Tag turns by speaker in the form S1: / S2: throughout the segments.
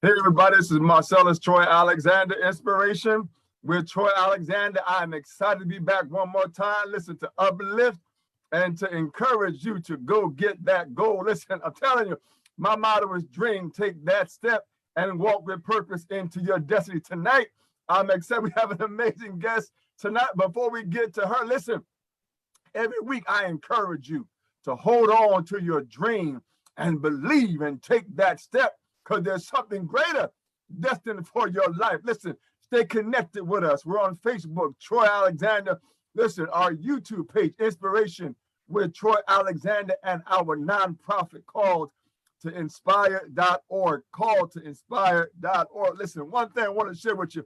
S1: Hey everybody, this is Marcellus Troy Alexander Inspiration with Troy Alexander. I'm excited to be back one more time. Listen, to uplift and to encourage you to go get that goal. Listen, I'm telling you, my motto is dream, take that step and walk with purpose into your destiny. Tonight, I'm excited. We have an amazing guest tonight. Before we get to her, listen, every week I encourage you to hold on to your dream and believe and take that step, because there's something greater destined for your life. Listen, stay connected with us. We're on Facebook, Troy Alexander. Listen, our YouTube page, Inspiration with Troy Alexander, and our nonprofit called to inspire.org, called to inspire.org. Listen, one thing I want to share with you.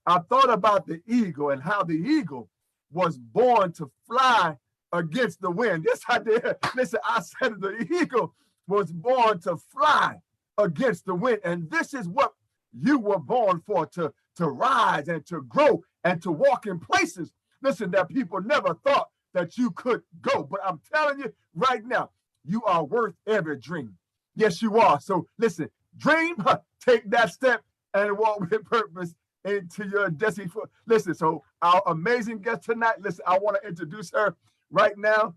S1: I thought about the eagle and how the eagle was born to fly against the wind. Yes, I did. Listen, I said the eagle was born to fly against the wind. And this is what you were born for, to rise and to grow and to walk in places, listen, that people never thought that you could go. But I'm telling you right now, you are worth every dream. Yes, you are. So listen, dream, take that step and walk with purpose into your destiny. Listen, so our amazing guest tonight, listen, I want to introduce her right now.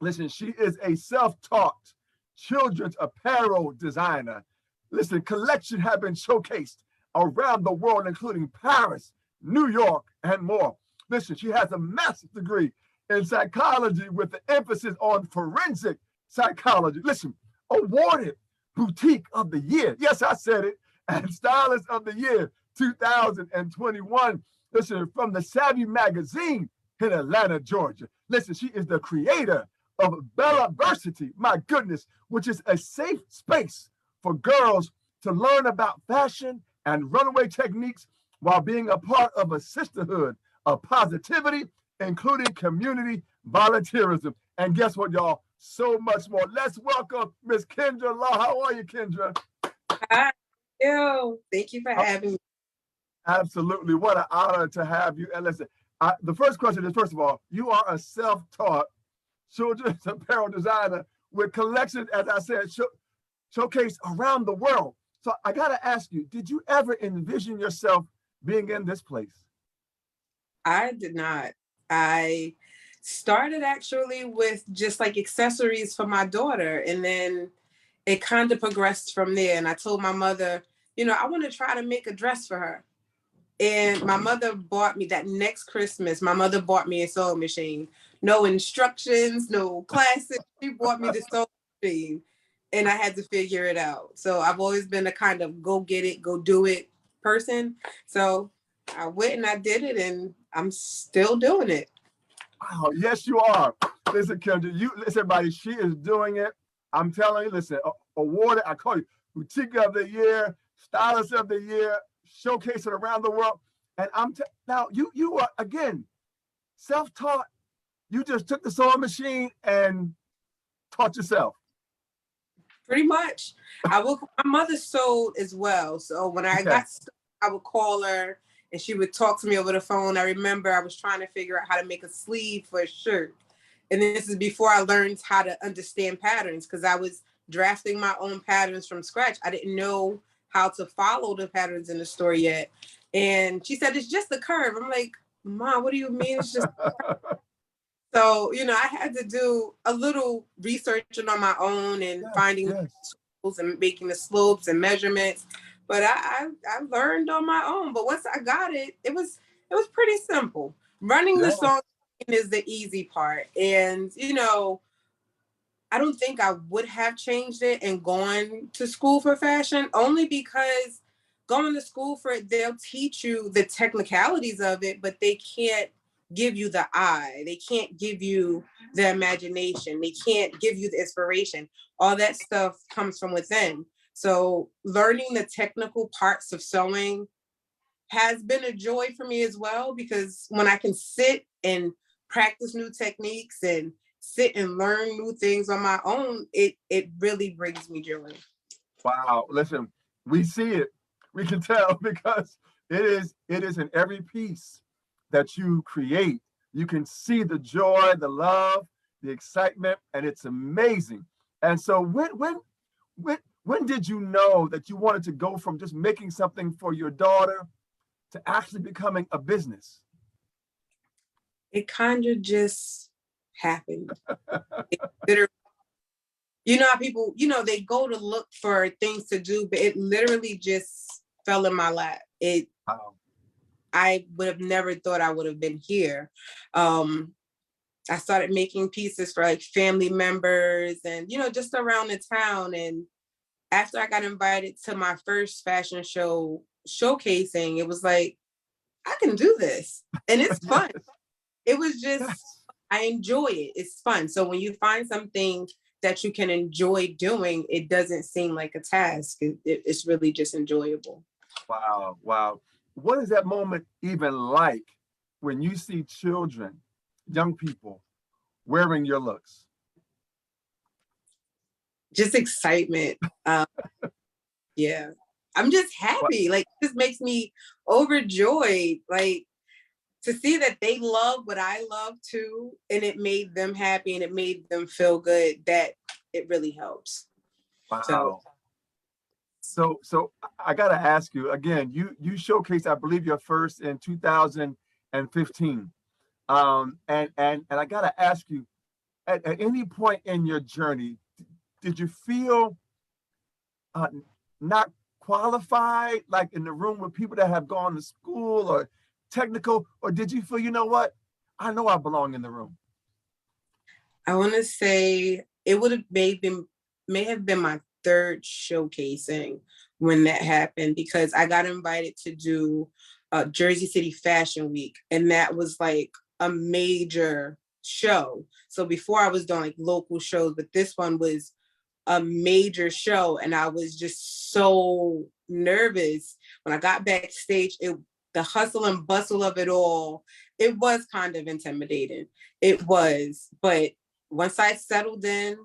S1: Listen, she is a self-taught children's apparel designer. Listen, collections have been showcased around the world, including Paris, New York, and more. Listen, she has a master's degree in psychology with an emphasis on forensic psychology. Listen, awarded Boutique of the Year. Yes, I said it. And Stylist of the Year 2021. Listen, from the Savvi magazine in Atlanta, Georgia. Listen, she is the creator of BellaVersity, my goodness, which is a safe space for girls to learn about fashion and runway techniques while being a part of a sisterhood of positivity, including community volunteerism. And guess what, y'all? So much more. Let's welcome Miss KENDRA Law. How are you, KENDRA?
S2: Hi, thank you for having me.
S1: Absolutely. What an honor to have you. And listen, the first question is, first of all, you are a self-taught children's apparel designer with collections, as I said, showcased around the world. So I got to ask you, did you ever envision yourself being in this place?
S2: I did not. I started actually with just like accessories for my daughter, and then it kind of progressed from there. And I told my mother, I want to try to make a dress for her. And my mother bought me that next Christmas, my mother bought me a sewing machine. No instructions, no classes. She bought me the sewing machine and I had to figure it out. So I've always been a kind of go get it, go do it person. So I went and I did it and I'm still doing it.
S1: Wow, yes, you are. Listen, KENDRA, listen, everybody, she is doing it. I'm telling you, listen, awarded, I call you Boutique of the Year, Stylist of the Year, showcasing around the world. And now you are, again, self-taught. You just took the sewing machine and taught yourself.
S2: Pretty much. My mother sewed as well. So when I got stuck, I would call her and she would talk to me over the phone. I remember I was trying to figure out how to make a sleeve for a shirt. And this is before I learned how to understand patterns, because I was drafting my own patterns from scratch. I didn't know how to follow the patterns in the store yet. And she said, it's just the curve. I'm like, Mom, what do you mean it's just So, I had to do a little researching on my own and finding tools and making the slopes and measurements. But I learned on my own. But once I got it, it was pretty simple. Running the sewing is the easy part. And, I don't think I would have changed it and gone to school for fashion, only because going to school for it, they'll teach you the technicalities of it, but they can't give you the eye. They can't give you the imagination. They can't give you the inspiration. All that stuff comes from within. So learning the technical parts of sewing has been a joy for me as well, because when I can sit and practice new techniques and sit and learn new things on my own, it really brings me joy.
S1: Wow. Listen, we see it. We can tell because it is in every piece that you create. You can see the joy, the love, the excitement, and it's amazing. And so when when did you know that you wanted to go from just making something for your daughter to actually becoming a business?
S2: It kind of just happened. You know how people, they go to look for things to do, but it literally just fell in my lap.
S1: Wow.
S2: I would have never thought I would have been here. I started making pieces for like family members and, just around the town. And after I got invited to my first fashion show showcasing, it was like, I can do this. And it's fun. It was just,
S1: Yes.
S2: I enjoy it. It's fun. So when you find something that you can enjoy doing, it doesn't seem like a task. It's really just enjoyable.
S1: Wow. Wow. What is that moment even like when you see children, young people wearing your looks?
S2: Just excitement. Yeah. I'm just
S1: What?
S2: happy. Like, this makes me overjoyed. Like, to see that they love what I love too, and it made them happy and it made them feel good, that it really helps.
S1: Wow. So I got to ask you again. You showcased, I believe, your first in 2015. And I got to ask you, at any point in your journey, did you feel uh, not qualified, like in the room with people that have gone to school or technical, or did you feel, you know what, I know I belong in the room?
S2: I want to say it would have may have been my third showcasing when that happened, because I got invited to do Jersey City Fashion Week, and that was like a major show. So before I was doing like local shows, but this one was a major show, and I was just so nervous when I got backstage. The hustle and bustle of it all, it was kind of intimidating. It was, but once I settled in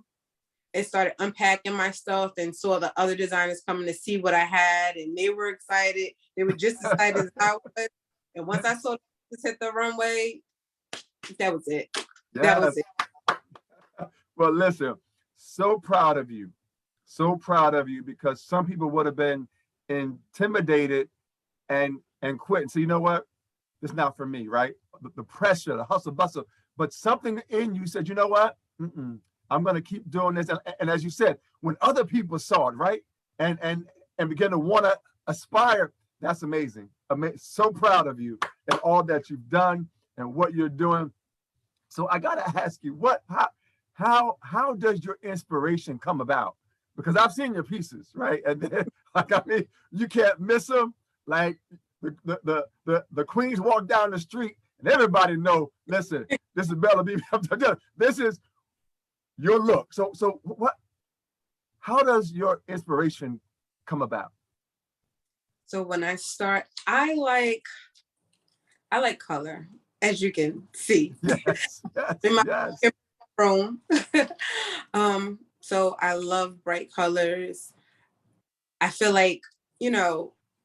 S2: and started unpacking my stuff and saw the other designers coming to see what I had, and they were excited. They were just as excited as I was. And once I saw this hit the runway, that was it. That was
S1: Yes.
S2: it.
S1: Well, listen, so proud of you. So proud of you, because some people would have been intimidated and quit and say, you know what? It's not for me, right? The pressure, the hustle bustle. But something in you said, you know what? I'm going to keep doing this. And as you said, when other people saw it, right? And begin to want to aspire, that's amazing. So proud of you and all that you've done and what you're doing. So I got to ask you, how does your inspiration come about? Because I've seen your pieces, right? And then, like, I mean, you can't miss them. Like, the queens walk down the street and everybody know, listen, this is BellaVersity. This is your look. So how does your inspiration come about?
S2: So when I start, I like color, as you can see.
S1: Yes,
S2: In my
S1: yes.
S2: room. So I love bright colors. I feel like,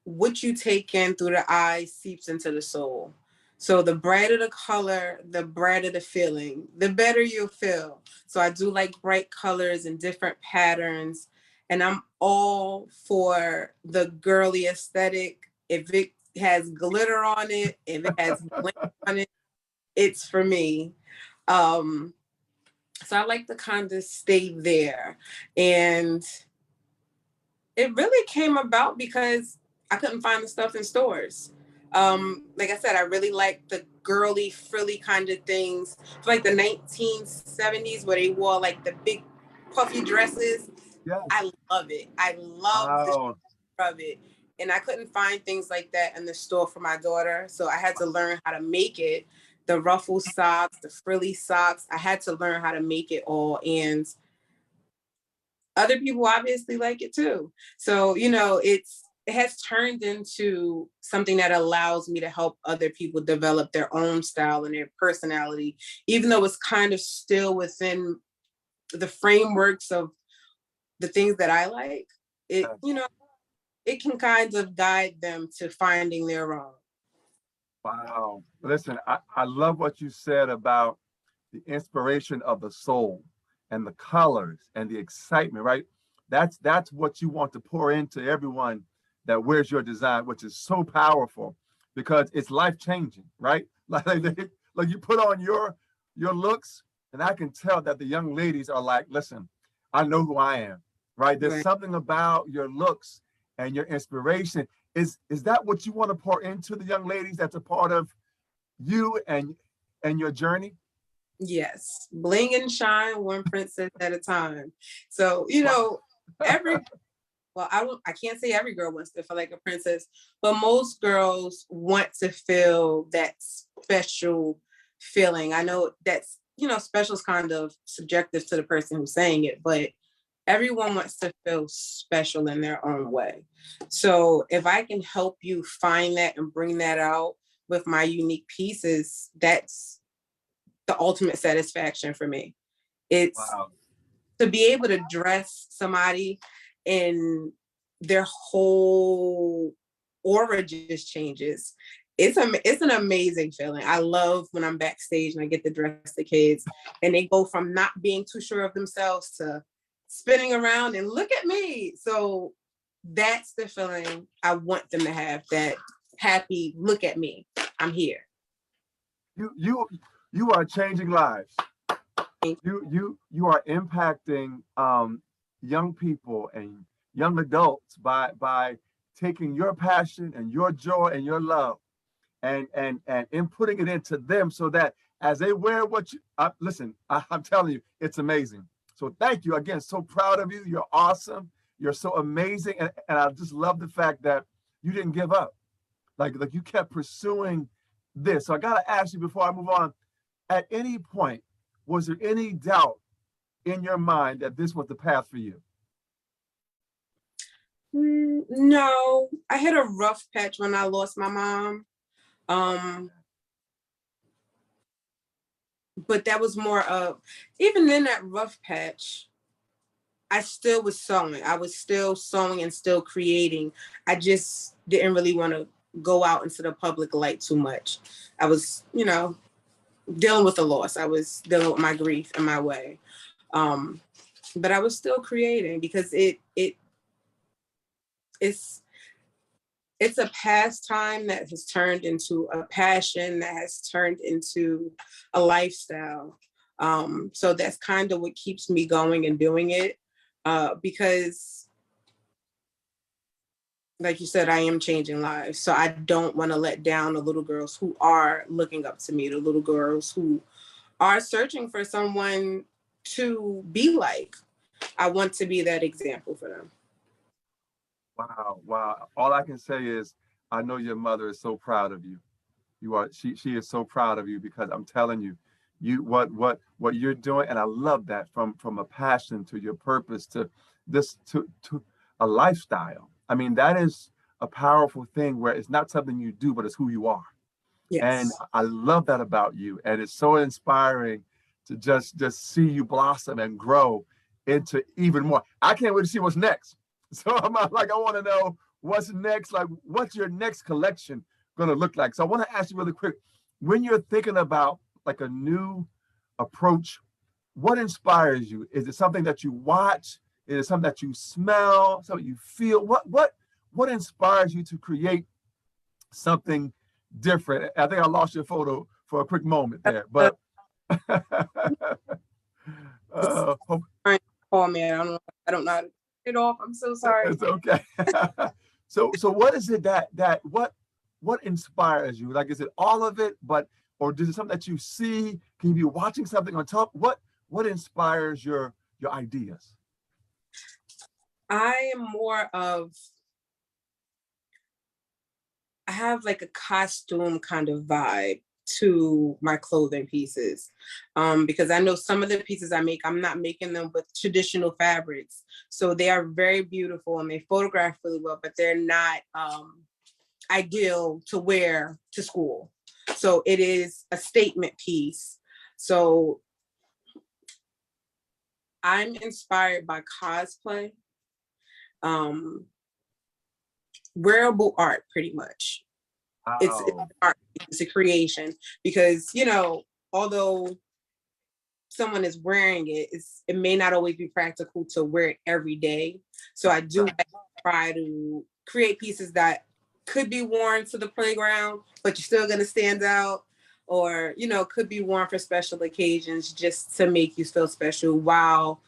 S2: what you take in through the eyes seeps into the soul. So the brighter the color, the brighter the feeling, the better you'll feel. So I do like bright colors and different patterns. And I'm all for the girly aesthetic. If it has glitter on it, if it has bling on it, it's for me. So I like to kind of stay there. And it really came about because I couldn't find the stuff in stores. Like I said, I really like the girly, frilly kind of things. It's like the 1970s where they wore like the big puffy dresses.
S1: Yes.
S2: I love it. I love the
S1: Wow.
S2: of it. And I couldn't find things like that in the store for my daughter. So I had to learn how to make it. The ruffle socks, the frilly socks, I had to learn how to make it all. And other people obviously like it too. So, it has turned into something that allows me to help other people develop their own style and their personality, even though it's kind of still within the frameworks of the things that I like. It,
S1: Yes.
S2: it can kind of guide them to finding their own.
S1: Wow. Listen, I love what you said about the inspiration of the soul and the colors and the excitement, right? That's what you want to pour into everyone that wears your design, which is so powerful because it's life changing, right? Like you put on your looks, and I can tell that the young ladies are like, listen, I know who I am, right? There's
S2: Right.
S1: something about your looks and your inspiration. Is that what you want to pour into the young ladies that's a part of you and your journey?
S2: Yes, bling and shine, one princess at a time. So,
S1: Wow.
S2: every well, I can't say every girl wants to feel like a princess, but most girls want to feel that special feeling. I know that's, special is kind of subjective to the person who's saying it, but everyone wants to feel special in their own way. So if I can help you find that and bring that out with my unique pieces, that's the ultimate satisfaction for me. It's
S1: Wow.
S2: to be able to dress somebody and their whole aura just changes. It's an amazing feeling. I love when I'm backstage and I get to dress the kids and they go from not being too sure of themselves to spinning around and look at me. So that's the feeling I want them to have, that happy look at me. I'm here.
S1: You are changing lives. You are impacting young people and young adults by taking your passion and your joy and your love and inputting it into them so that as they wear what you listen, I'm telling you, it's amazing. So thank you again. So proud of you. You're awesome. You're so amazing, and I just love the fact that you didn't give up. Like you kept pursuing this. So I gotta ask you before I move on. At any point, was there any doubt in your mind that this was the path for you?
S2: No, I had a rough patch when I lost my mom. Um, but that was more of, even in that rough patch, I still was sewing. I was still sewing and still creating. I just didn't really want to go out into the public light too much. I was, dealing with the loss. I was dealing with my grief in my way. Um, but I was still creating because it's it's a pastime that has turned into a passion, that has turned into a lifestyle. So that's kind of what keeps me going and doing it, because like you said, I am changing lives. So I don't want to let down the little girls who are looking up to me, the little girls who are searching for someone to be like. I want to be that example for them.
S1: Wow, wow. All I can say is I know your mother is so proud of you. She is so proud of you because I'm telling you, what you're doing, and I love that from a passion to your purpose to this to a lifestyle. I mean, that is a powerful thing where it's not something you do, but it's who you are. And
S2: Yes.
S1: I love that about you. And it's so inspiring to just see you blossom and grow into even more. I can't wait to see what's next. So I'm like, I want to know what's next. Like, what's your next collection going to look like? So I want to ask you really quick, when you're thinking about like a new approach, what inspires you? Is it something that you watch? Is it something that you smell? Something you feel? What inspires you to create something different? I think I lost your photo for a quick moment there,
S2: Uh,
S1: but
S2: it's
S1: hope
S2: trying to call me. I don't know how to get it off. I'm so sorry.
S1: it's okay. So what is it what inspires you? Like, is it all of it, but or is it something that you see? Can you be watching something on top? What inspires your ideas?
S2: I am more of, I have like a costume kind of vibe to my clothing pieces, because I know some of the pieces I make, I'm not making them with traditional fabrics. So they are very beautiful and they photograph really well, but they're not ideal to wear to school. So it is a statement piece. So I'm inspired by cosplay, um, wearable art, pretty much. It's
S1: Wow.
S2: art, it's a creation, because although someone is wearing it, it may not always be practical to wear it every day. So I do try to create pieces that could be worn to the playground, but you're still gonna stand out, or, you know, could be worn for special occasions just to make you feel special while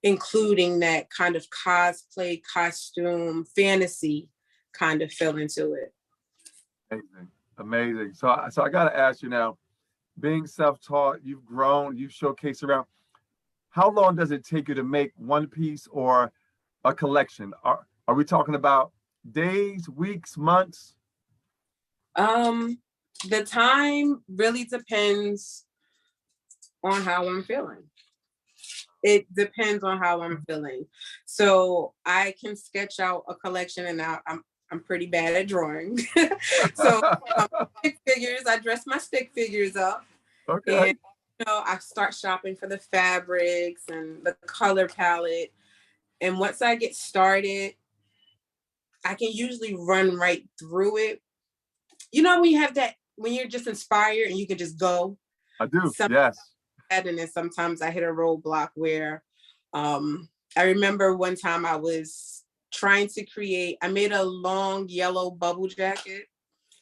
S2: including that kind of cosplay, costume, fantasy kind of feel into it.
S1: Amazing, amazing. So I got to ask you now, being self-taught, you've grown, you've showcased around. How long does it take you to make one piece or a collection? Are we talking about days, weeks, months?
S2: The time really depends on how I'm feeling. It depends on how I'm feeling. So I can sketch out a collection, and now I'm pretty bad at drawing. So stick figures, I dress my stick figures up.
S1: Okay.
S2: And, you know, I start shopping for the fabrics and the color palette. And once I get started, I can usually run right through it. You know, when you have that, when you're just inspired and you can just go.
S1: I do, yes.
S2: And then sometimes I hit a roadblock where I remember one time I was trying to create, I made a long yellow bubble jacket,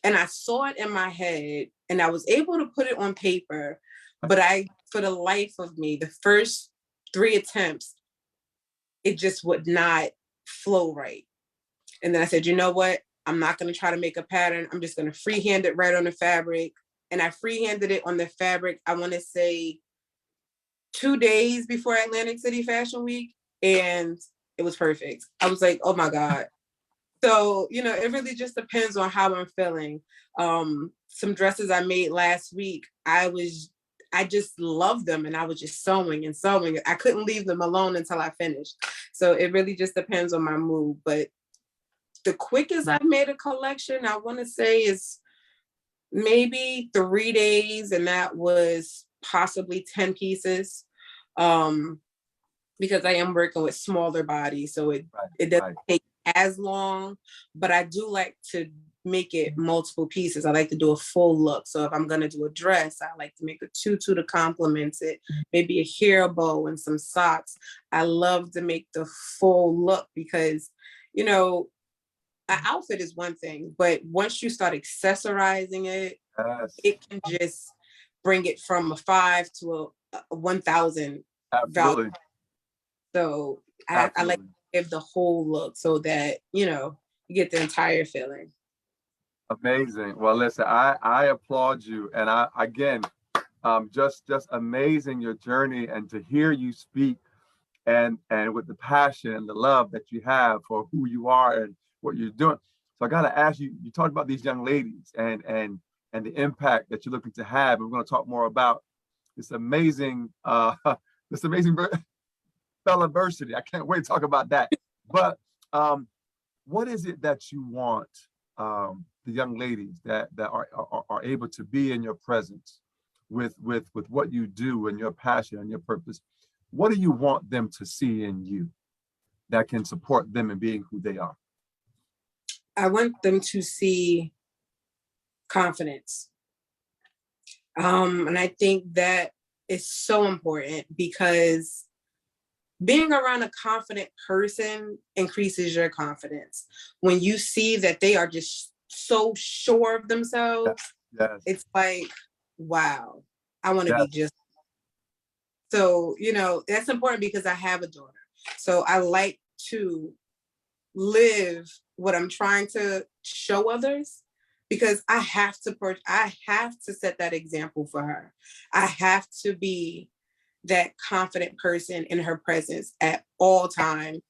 S2: and I saw it in my head and I was able to put it on paper, but for the life of me, the first 3 attempts, it just would not flow right. And then I said, you know what? I'm not going to try to make a pattern. I'm just going to freehand it right on the fabric. And I freehanded it on the fabric, I want to say 2 days before Atlantic City Fashion Week. And it was perfect. I was like, oh my God. So, you know, it really just depends on how I'm feeling. Some dresses I made last week, I just loved them, and I was just sewing and sewing. I couldn't leave them alone until I finished. So it really just depends on my mood. But the quickest I've made a collection, I want to say, is maybe 3 days, and that was possibly 10 pieces. Because I am working with smaller bodies, so it doesn't take as long, but I do like to make it multiple pieces. I like to do a full look. So if I'm gonna do a dress, I like to make a tutu to complement it, maybe a hair bow and some socks. I love to make the full look because, you know, an outfit is one thing, but once you start accessorizing it, it can just bring it from a 5 to a 1,000
S1: Absolutely.
S2: value. So I like to give the whole look so that, you know, you get the entire feeling.
S1: Amazing. Well, listen, I applaud you, and again, just amazing your journey, and to hear you speak, and with the passion and the love that you have for who you are and what you're doing. So I got to ask you. You talked about these young ladies and the impact that you're looking to have, and we're going to talk more about this amazing BellaVersity. I can't wait to talk about that. But what is it that you want the young ladies that are able to be in your presence with what you do and your passion and your purpose? What do you want them to see in you that can support them in being who they are?
S2: I want them to see confidence. And I think that is so important because being around a confident person increases your confidence. When you see that they are just so sure of themselves, it's like, wow, I want to be just. So, you know, that's important because I have a daughter. So I like to live what I'm trying to show others, because I have to set that example for her. I have to be that confident person in her presence at all times,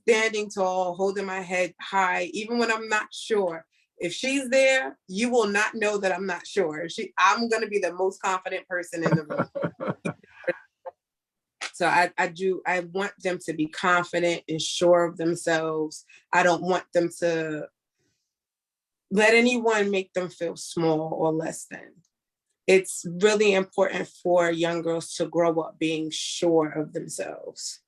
S2: standing tall, holding my head high, even when I'm not sure. If she's there, you will not know that I'm not sure. I'm going to be the most confident person in the room. So I want them to be confident and sure of themselves. I don't want them to let anyone make them feel small or less than. It's really important for young girls to grow up being sure of themselves.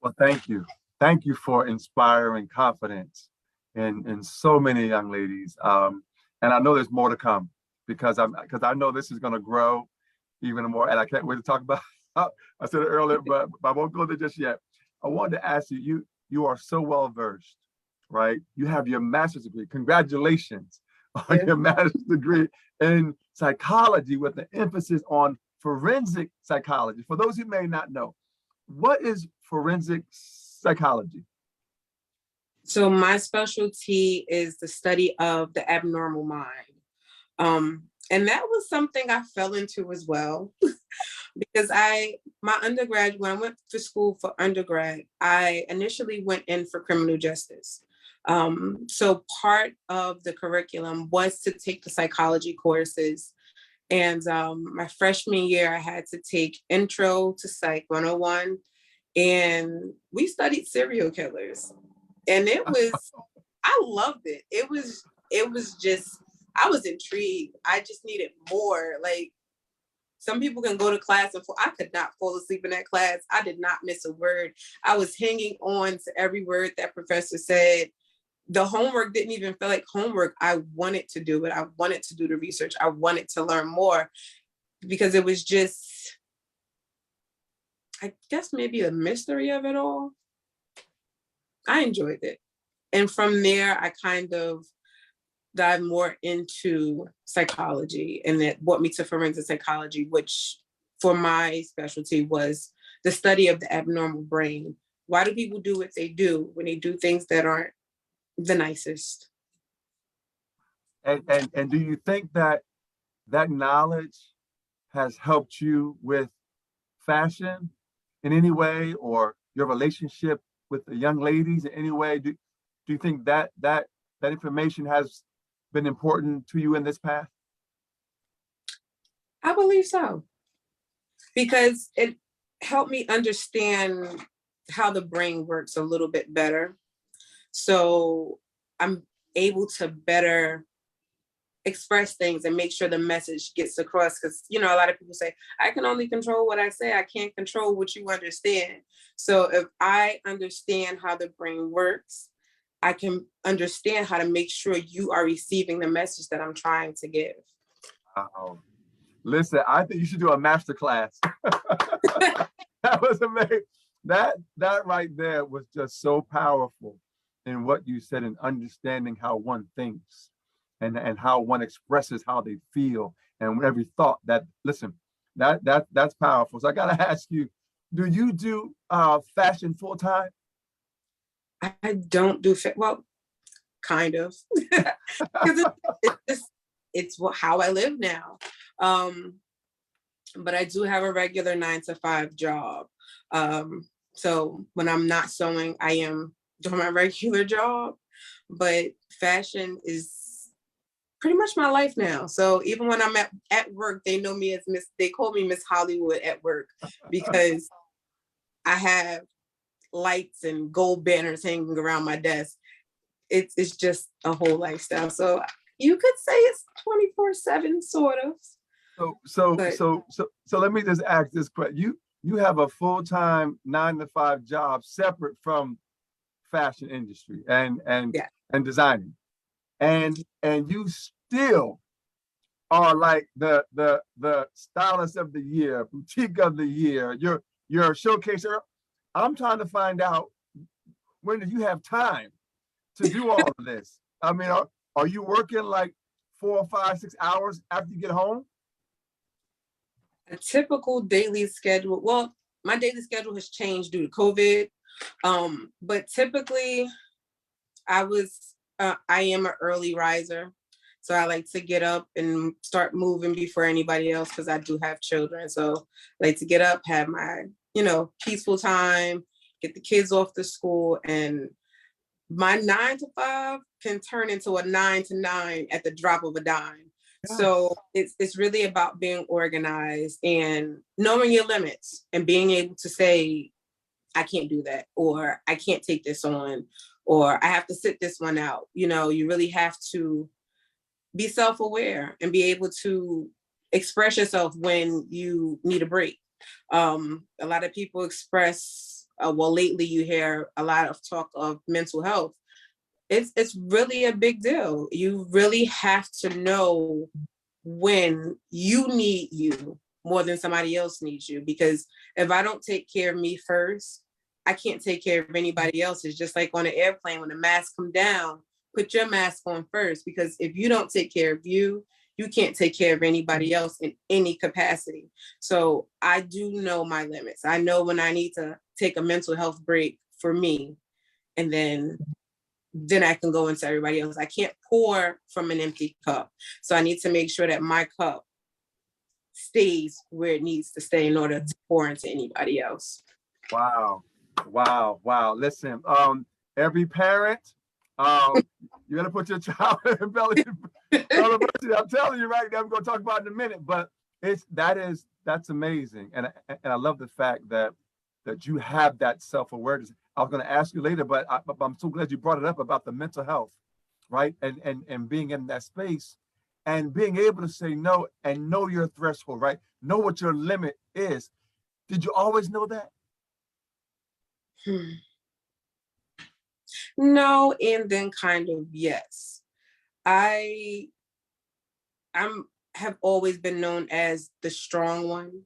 S1: Well, thank you. Thank you for inspiring confidence in so many young ladies. And I know there's more to come. because I know this is going to grow even more, and I can't wait to talk about. I said it earlier, but I won't go there just yet. I wanted to ask you. You are so well versed, right? You have your master's degree. Congratulations on your master's degree in psychology with an emphasis on forensic psychology. For those who may not know, what is forensic psychology?
S2: So my specialty is the study of the abnormal mind. And that was something I fell into as well, because my undergrad, when I went to school for undergrad, I initially went in for criminal justice. So part of the curriculum was to take the psychology courses. And my freshman year, I had to take Intro to Psych 101, and we studied serial killers. And I loved it. It was just, I was intrigued. I just needed more. Like, some people can go to class and I could not fall asleep in that class. I did not miss a word. I was hanging on to every word that professor said. The homework didn't even feel like homework. I wanted to do it. I wanted to do the research. I wanted to learn more, because it was just, I guess maybe the mystery of it all. I enjoyed it. And from there, I kind of dive more into psychology, and that brought me to forensic psychology, which for my specialty was the study of the abnormal brain. Why do people do what they do when they do things that aren't the nicest?
S1: And do you think that knowledge has helped you with fashion in any way, or your relationship with the young ladies in any way? Do you think that information has been important to you in this path?
S2: I believe so, because it helped me understand how the brain works a little bit better. So I'm able to better express things and make sure the message gets across. Because, a lot of people say, I can only control what I say. I can't control what you understand. So if I understand how the brain works, I can understand how to make sure you are receiving the message that I'm trying to give.
S1: Listen, I think you should do a master class. That was amazing. That right there was just so powerful in what you said, in understanding how one thinks and how one expresses how they feel, and every thought. That's powerful. So I gotta ask you, do you do fashion full time?
S2: I don't do well, kind of, because it's how I live now. But I do have a regular 9-to-5 job. So when I'm not sewing, I am doing my regular job. But fashion is pretty much my life now. So even when I'm at work, they know me as they call me Miss Hollywood at work, because I have lights and gold banners hanging around my desk. It's just a whole lifestyle. So you could say it's 24/7, sort of.
S1: So let me just ask this question. You have a full-time 9-to-5 job separate from fashion industry and designing, and you still are like the stylist of the year, boutique of the year. You're a showcaser. I'm trying to find out, when do you have time to do all of this? I mean, are you working like 4 or 5, 6 hours after you get home?
S2: A typical daily schedule. Well, my daily schedule has changed due to COVID. But typically I am an early riser. So I like to get up and start moving before anybody else, because I do have children. So I like to get up, have my, peaceful time, get the kids off to school, and my 9-to-5 can turn into a 9-to-9 at the drop of a dime. So it's really about being organized and knowing your limits and being able to say, I can't do that, or I can't take this on, or I have to sit this one out. You really have to be self-aware and be able to express yourself when you need a break. A lot of people express, well, lately you hear a lot of talk of mental health. It's really a big deal. You really have to know when you need you more than somebody else needs you. Because if I don't take care of me first, I can't take care of anybody else. It's just like on an airplane, when the mask come down, put your mask on first, because if you don't take care of you, you can't take care of anybody else in any capacity. So I do know my limits. I know when I need to take a mental health break for me, and then I can go into everybody else. I can't pour from an empty cup. So I need to make sure that my cup stays where it needs to stay in order to pour into anybody else.
S1: Wow. Wow. Wow. Listen, every parent, you gotta put your child in BellaVersity. I'm telling you right now, I'm gonna talk about it in a minute, but that's amazing. And I love the fact that you have that self-awareness. I was gonna ask you later, but I'm so glad you brought it up about the mental health, right? And being in that space and being able to say no and know your threshold, right? Know what your limit is. Did you always know that?
S2: No, and then kind of yes. I have always been known as the strong one,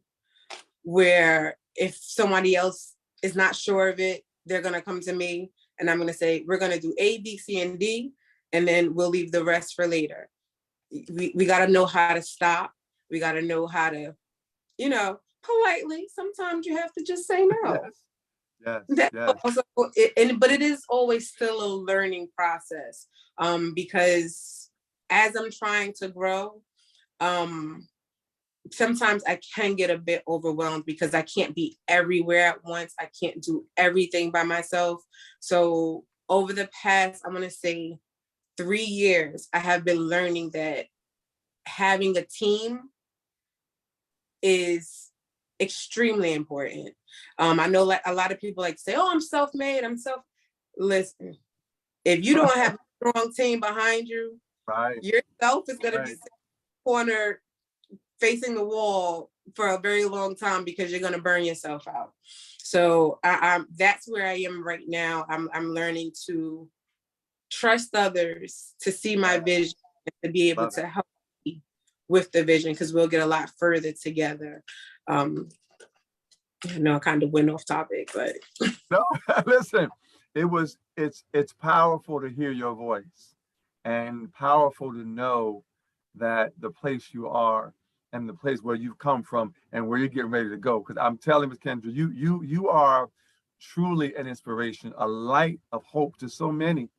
S2: where if somebody else is not sure of it, they're gonna come to me and I'm gonna say, we're gonna do A, B, C, and D, and then we'll leave the rest for later. We gotta know how to stop. We gotta know how to, politely, sometimes you have to just say no.
S1: Yes.
S2: Also, but it is always still a learning process, because as I'm trying to grow, sometimes I can get a bit overwhelmed because I can't be everywhere at once. I can't do everything by myself. So over the past, I'm gonna say 3 years, I have been learning that having a team is extremely important. I know like a lot of people like say, oh, I'm self-made, listen, if you don't have a strong team behind you,
S1: right,
S2: yourself is gonna be cornered facing the wall for a very long time because you're gonna burn yourself out. So that's where I am right now. I'm learning to trust others, to see my vision, and to be able to help me with the vision, because we'll get a lot further together. I know I kind of went off topic, but
S1: no, listen, it's powerful to hear your voice and powerful to know that the place you are and the place where you've come from and where you're getting ready to go. Because I'm telling Ms. Kendra, you are truly an inspiration, a light of hope to so many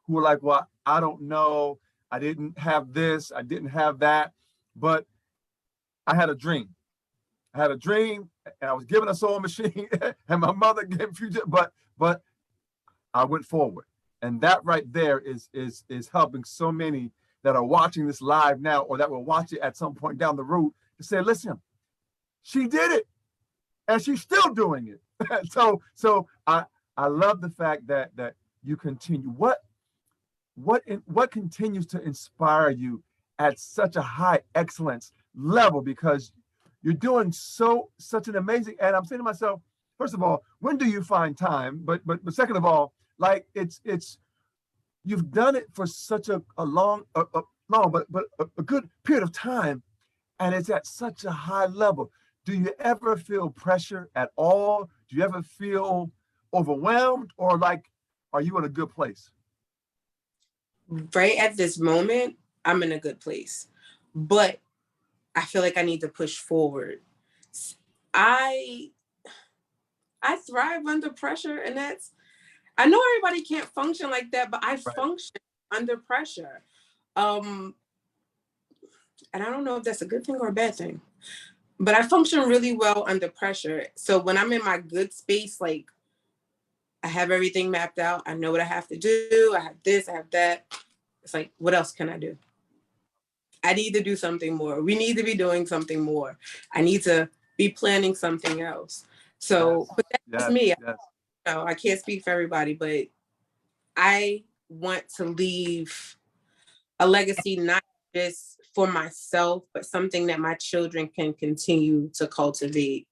S1: who are like, well, I don't know, I didn't have this, I didn't have that, but I had a dream. I had a dream, and I was given a sewing machine, and my mother gave future, but I went forward, and that right there is helping so many that are watching this live now, or that will watch it at some point down the road, to say, listen, she did it, and she's still doing it. so I love the fact that you continue. What continues to inspire you at such a high excellence level, because you're doing such an amazing, and I'm saying to myself, first of all, when do you find time? But second of all, like it's you've done it for such a long a good period of time, and it's at such a high level. Do you ever feel pressure at all? Do you ever feel overwhelmed, or like, are you in a good place?
S2: right at this moment, I'm in a good place, but I feel like I need to push forward. I thrive under pressure, and I know everybody can't function like that, but I function under pressure. And I don't know if that's a good thing or a bad thing, but I function really well under pressure. So when I'm in my good space, like I have everything mapped out, I know what I have to do, I have this, I have that. It's like, what else can I do? I need to do something more. We need to be doing something more. I need to be planning something else. So, but that's me. I can't speak for everybody, but I want to leave a legacy, not just for myself, but something that my children can continue to cultivate.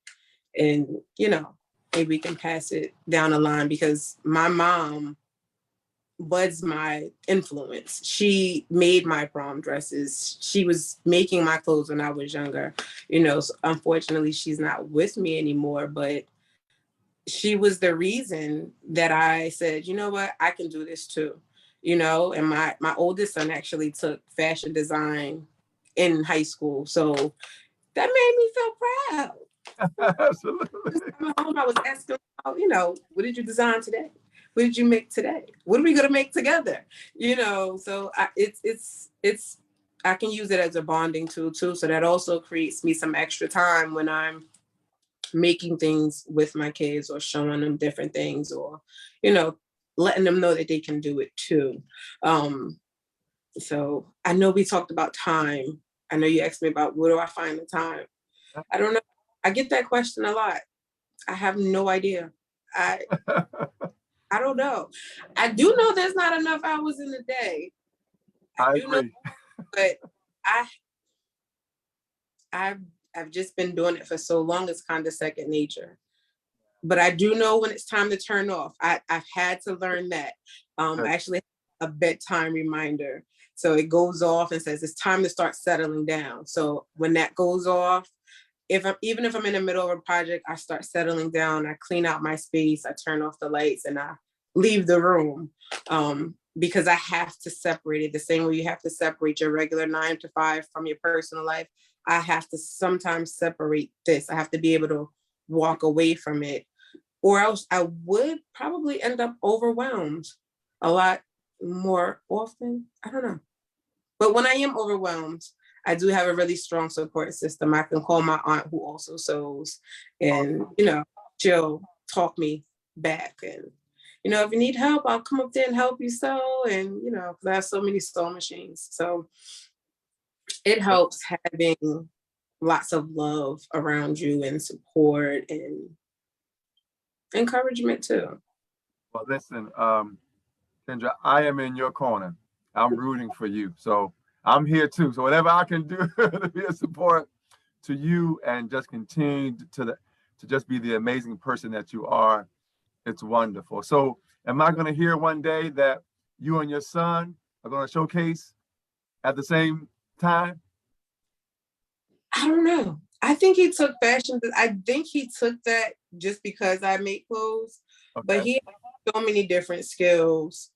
S2: And, maybe we can pass it down the line, because my mom Bud's my influence. She made my prom dresses. She was making my clothes when I was younger. You know, so unfortunately, she's not with me anymore, but she was the reason that I said, you know what, I can do this too. You know, and my oldest son actually took fashion design in high school. So that made me feel proud.
S1: Absolutely.
S2: At home, I was asking, you know, what did you design today? What did you make today? What are we gonna make together? You know, so it's I can use it as a bonding tool too. So that also creates me some extra time when I'm making things with my kids or showing them different things, or, you know, letting them know that they can do it too. So I know we talked about time. I know you asked me about where do I find the time? I don't know. I get that question a lot. I have no idea. I I don't know. I do know there's not enough hours in the day. I
S1: I
S2: do know,
S1: agree.
S2: but I I've I've just been doing it for so long, it's kind of second nature. But I do know when it's time to turn off. I've had to learn that. I actually have a bedtime reminder. So it goes off and says it's time to start settling down. So when that goes off, even if I'm in the middle of a project, I start settling down. I clean out my space. I turn off the lights and I leave the room, because I have to separate it the same way you have to separate your regular 9 to 5 from your personal life. I have to sometimes separate this. I have to be able to walk away from it, or else I would probably end up overwhelmed a lot more often. I don't know. But when I am overwhelmed, I do have a really strong support system. I can call my aunt who also sews, and, you know, she'll talk me back. And, you know, if you need help, I'll come up there and help you sew. And, you know, because I have so many sewing machines. So it helps having lots of love around you and support and encouragement too.
S1: Well, listen, Kendra, I am in your corner. I'm rooting for you. So I'm here too. So whatever I can do to be a support to you and just continue to just be the amazing person that you are, it's wonderful. So am I going to hear one day that you and your son are going to showcase at the same time?
S2: I don't know. I think he took fashion. I think he took that just because I make clothes, but
S1: Okay.
S2: he has so many different skills.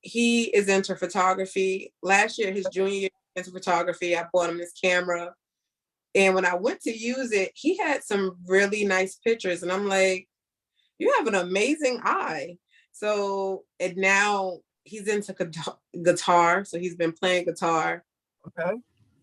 S2: He is into photography. Last year, his junior year, into photography. I bought him this camera. And when I went to use it, he had some really nice pictures. And I'm like, you have an amazing eye. So, and now he's into guitar. So he's been playing guitar.
S1: Okay.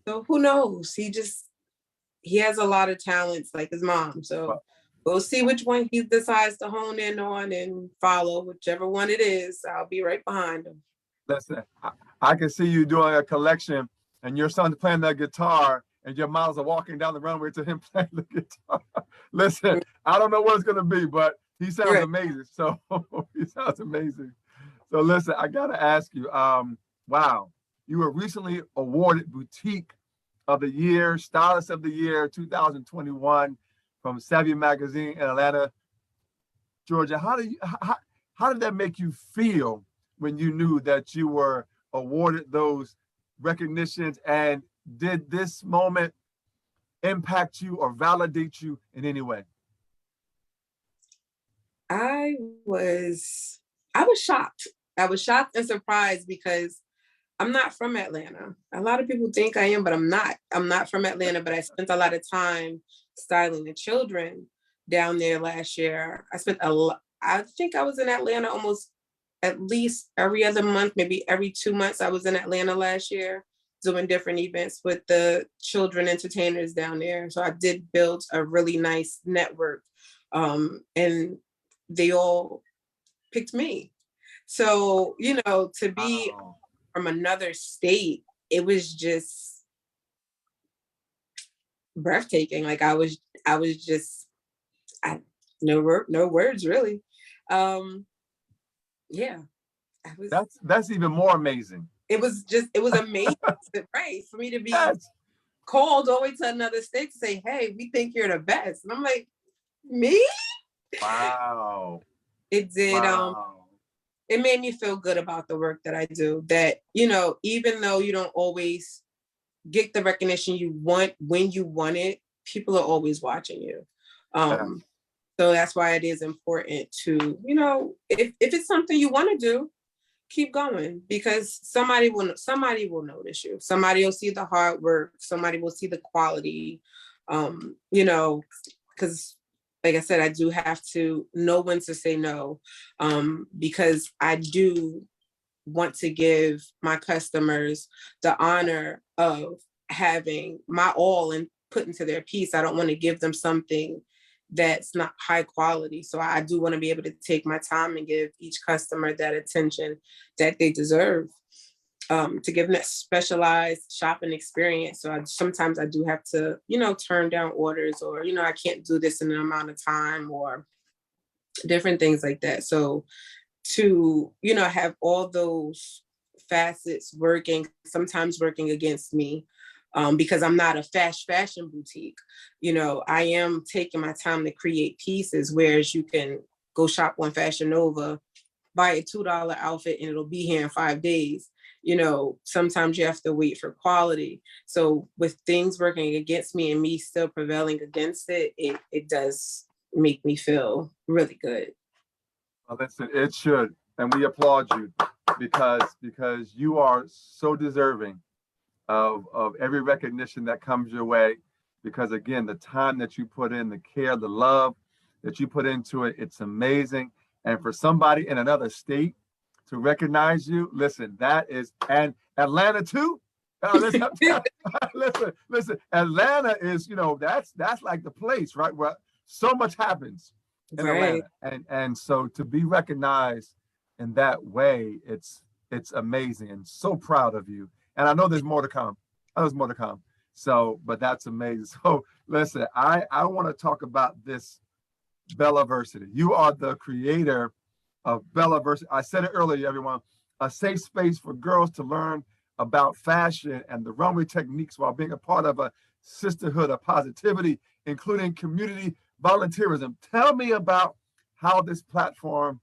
S2: So who knows? He has a lot of talents like his mom. So
S1: Well,
S2: we'll see which one he decides to hone in on and follow, whichever one it is. I'll be right behind him.
S1: listen, I can see you doing a collection and your son's playing the guitar and your models are walking down the runway to him playing the guitar. Listen, I don't know what it's going to be, but he sounds
S2: Right.
S1: amazing. So he sounds amazing. So listen, I got to ask you, wow, you were recently awarded Boutique of the Year, Stylist of the Year 2021 from Savvi magazine in Atlanta, Georgia. How did that make you feel when you knew that you were awarded those recognitions? And did this moment impact you or validate you in any way?
S2: I was I was shocked. I was shocked and surprised because I'm not from Atlanta. A lot of people think I am, but I'm not. I'm not from Atlanta, but I spent a lot of time styling the children down there last year. I spent a lot, I think I was in Atlanta almost at least every other month, maybe every 2 months. I was in Atlanta last year doing different events with the children entertainers down there. So I did build a really nice network. And they all picked me. So, you know, to be
S1: Wow.
S2: from another state, it was just breathtaking. Like I was just, I, no words really. Um, yeah, I was,
S1: That's even more amazing.
S2: it was amazing, right? For me to be
S1: Yes.
S2: called all the way to another state to say, hey, we think you're the best. And I'm like, me?
S1: Wow.
S2: It did,
S1: Wow.
S2: it made me feel good about the work that I do, that, you know, even though you don't always get the recognition you want when you want it, people are always watching you. So that's why it is important to, you know, if it's something you want to do, keep going, because somebody will notice you. Somebody will see the hard work. Somebody will see the quality. You know, because like I said, I do have to know when to say no, because I do want to give my customers the honor of having my all and put into their piece. I don't want to give them something that's not high quality. So I do want to be able to take my time and give each customer that attention that they deserve, to give them that specialized shopping experience. So sometimes I do have to, you know, turn down orders, or, you know, I can't do this in an amount of time, or different things like that. So to, you know, have all those facets sometimes working against me, because I'm not a fast fashion boutique. You know, I am taking my time to create pieces, whereas you can go shop on Fashion Nova, buy a $2 outfit, and it'll be here in 5 days. You know, sometimes you have to wait for quality. So with things working against me and me still prevailing against it, it does make me feel really good.
S1: Well, listen, it should, and we applaud you because you are so deserving of every recognition that comes your way. Because again, the time that you put in, the care, the love that you put into it, it's amazing. And for somebody in another state to recognize you, listen, that is, and Atlanta too. Listen, listen, Atlanta is, you know, that's like the place, right, where so much happens in
S2: Right.
S1: Atlanta, and so to be recognized in that way, it's amazing, and so proud of you. And I know there's more to come. I know there's more to come. So, but that's amazing. So, listen, I want to talk about this BellaVersity. You are the creator of BellaVersity. I said it earlier, everyone, a safe space for girls to learn about fashion and the runway techniques while being a part of a sisterhood of positivity, including community volunteerism. Tell me about how this platform,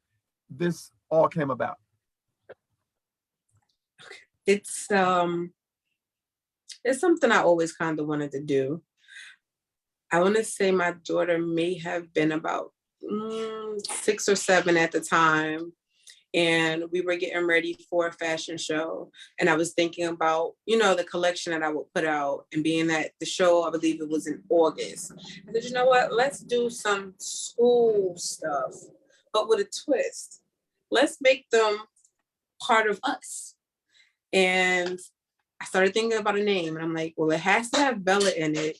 S1: this all came about.
S2: It's something I always kind of wanted to do. I want to say my daughter may have been about 6 or 7 at the time, and we were getting ready for a fashion show. And I was thinking about, you know, the collection that I would put out, and being that the show, I believe it was in August. I said, you know what, let's do some school stuff, but with a twist. Let's make them part of us. And I started thinking about a name, and I'm like, well, it has to have Bella in it.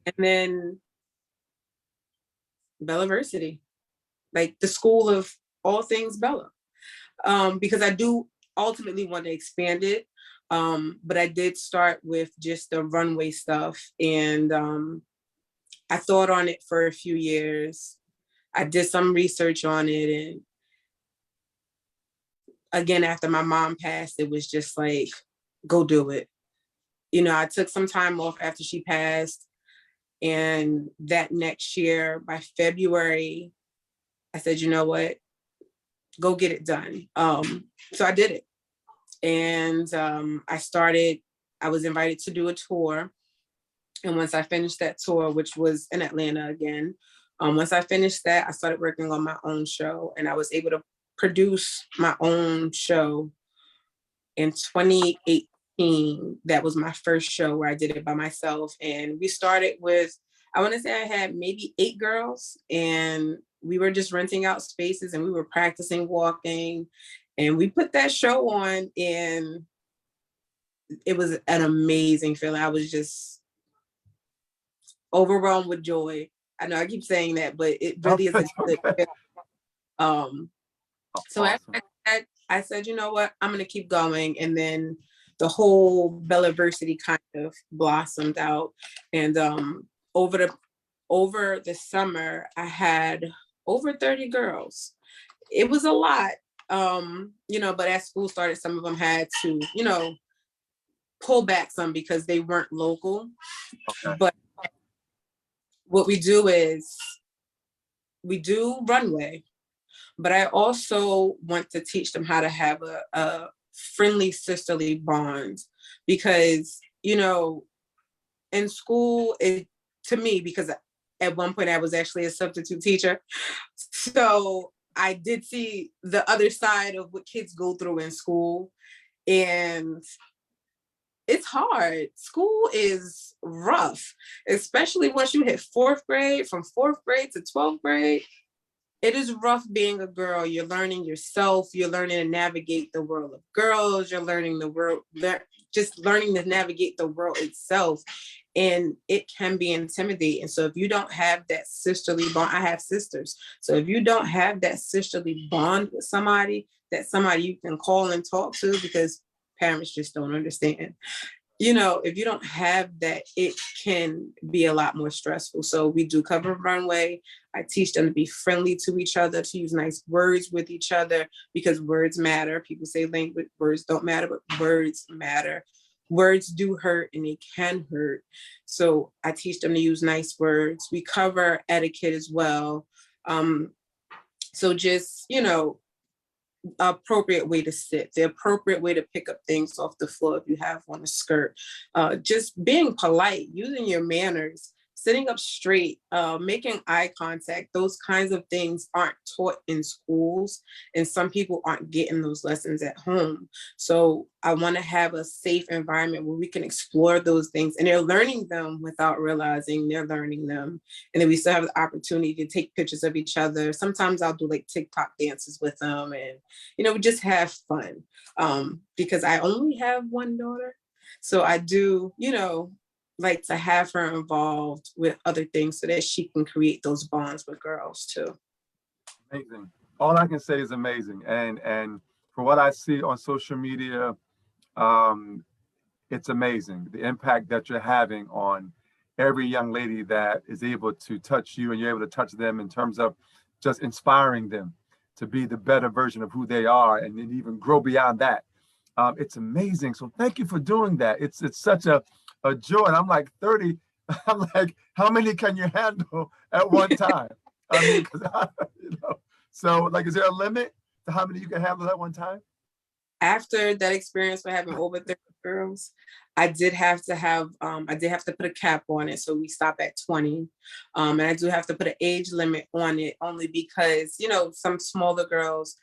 S2: And then BellaVersity, like the school of all things Bella. Because I do ultimately want to expand it. But I did start with just the runway stuff. And I thought on it for a few years. I did some research on it. And again, after my mom passed, it was just like, go do it. You know, I took some time off after she passed. And that next year, by February, I said, you know what, go get it done. So I did it. And I was invited to do a tour. And once I finished that tour, which was in Atlanta again, once I finished that, I started working on my own show, and I was able to produce my own show in 2018. That was my first show where I did it by myself. And we started with, I want to say I had maybe 8 girls, and we were just renting out spaces, and we were practicing walking, and we put that show on, and it was an amazing feeling. I was just overwhelmed with joy. I know I keep saying that, but it really is a good feeling. So
S1: Awesome.
S2: after that, I said, you know what, I'm going to keep going. And then the whole BellaVersity kind of blossomed out. And over the summer, I had over 30 girls. It was a lot, you know, but as school started, some of them had to, you know, pull back some because they weren't local.
S1: Okay.
S2: But what we do is we do runway, but I also want to teach them how to have a friendly sisterly bond, because, you know, in school, to me, because at one point I was actually a substitute teacher, so I did see the other side of what kids go through in school, and it's hard. School is rough, especially once you hit fourth grade. From fourth grade to 12th grade, it is rough being a girl. You're learning yourself. You're learning to navigate the world of girls. You're learning the world, just learning to navigate the world itself. And it can be intimidating. So if you don't have that sisterly bond, I have sisters. So if you don't have that sisterly bond with somebody, that somebody you can call and talk to, because parents just don't understand. You know, if you don't have that, it can be a lot more stressful. So we do cover runway. I teach them to be friendly to each other, to use nice words with each other, because words matter. People say language, words don't matter, but words matter. Words do hurt, and they can hurt. So I teach them to use nice words. We cover etiquette as well. So just, you know, appropriate way to sit, the appropriate way to pick up things off the floor if you have on a skirt, just being polite, using your manners, sitting up straight, making eye contact. Those kinds of things aren't taught in schools, and some people aren't getting those lessons at home. So I want to have a safe environment where we can explore those things, and they're learning them without realizing they're learning them. And then we still have the opportunity to take pictures of each other. Sometimes I'll do like TikTok dances with them, and, you know, we just have fun, because I only have one daughter. So I do, you know, like to have her involved with other things so that she can create those bonds with girls too.
S1: Amazing. All I can say is amazing. And for what I see on social media, it's amazing the impact that you're having on every young lady that is able to touch you, and you're able to touch them in terms of just inspiring them to be the better version of who they are, and then even grow beyond that. It's amazing. So thank you for doing that. It's such a joy. And I'm like 30. I'm like, how many can you handle at one time? I mean, you know, so like, is there a limit to how many you can handle at one time?
S2: After that experience with having over 30 girls, I did have to put a cap on it. So we stop at 20. And I do have to put an age limit on it, only because, you know, some smaller girls,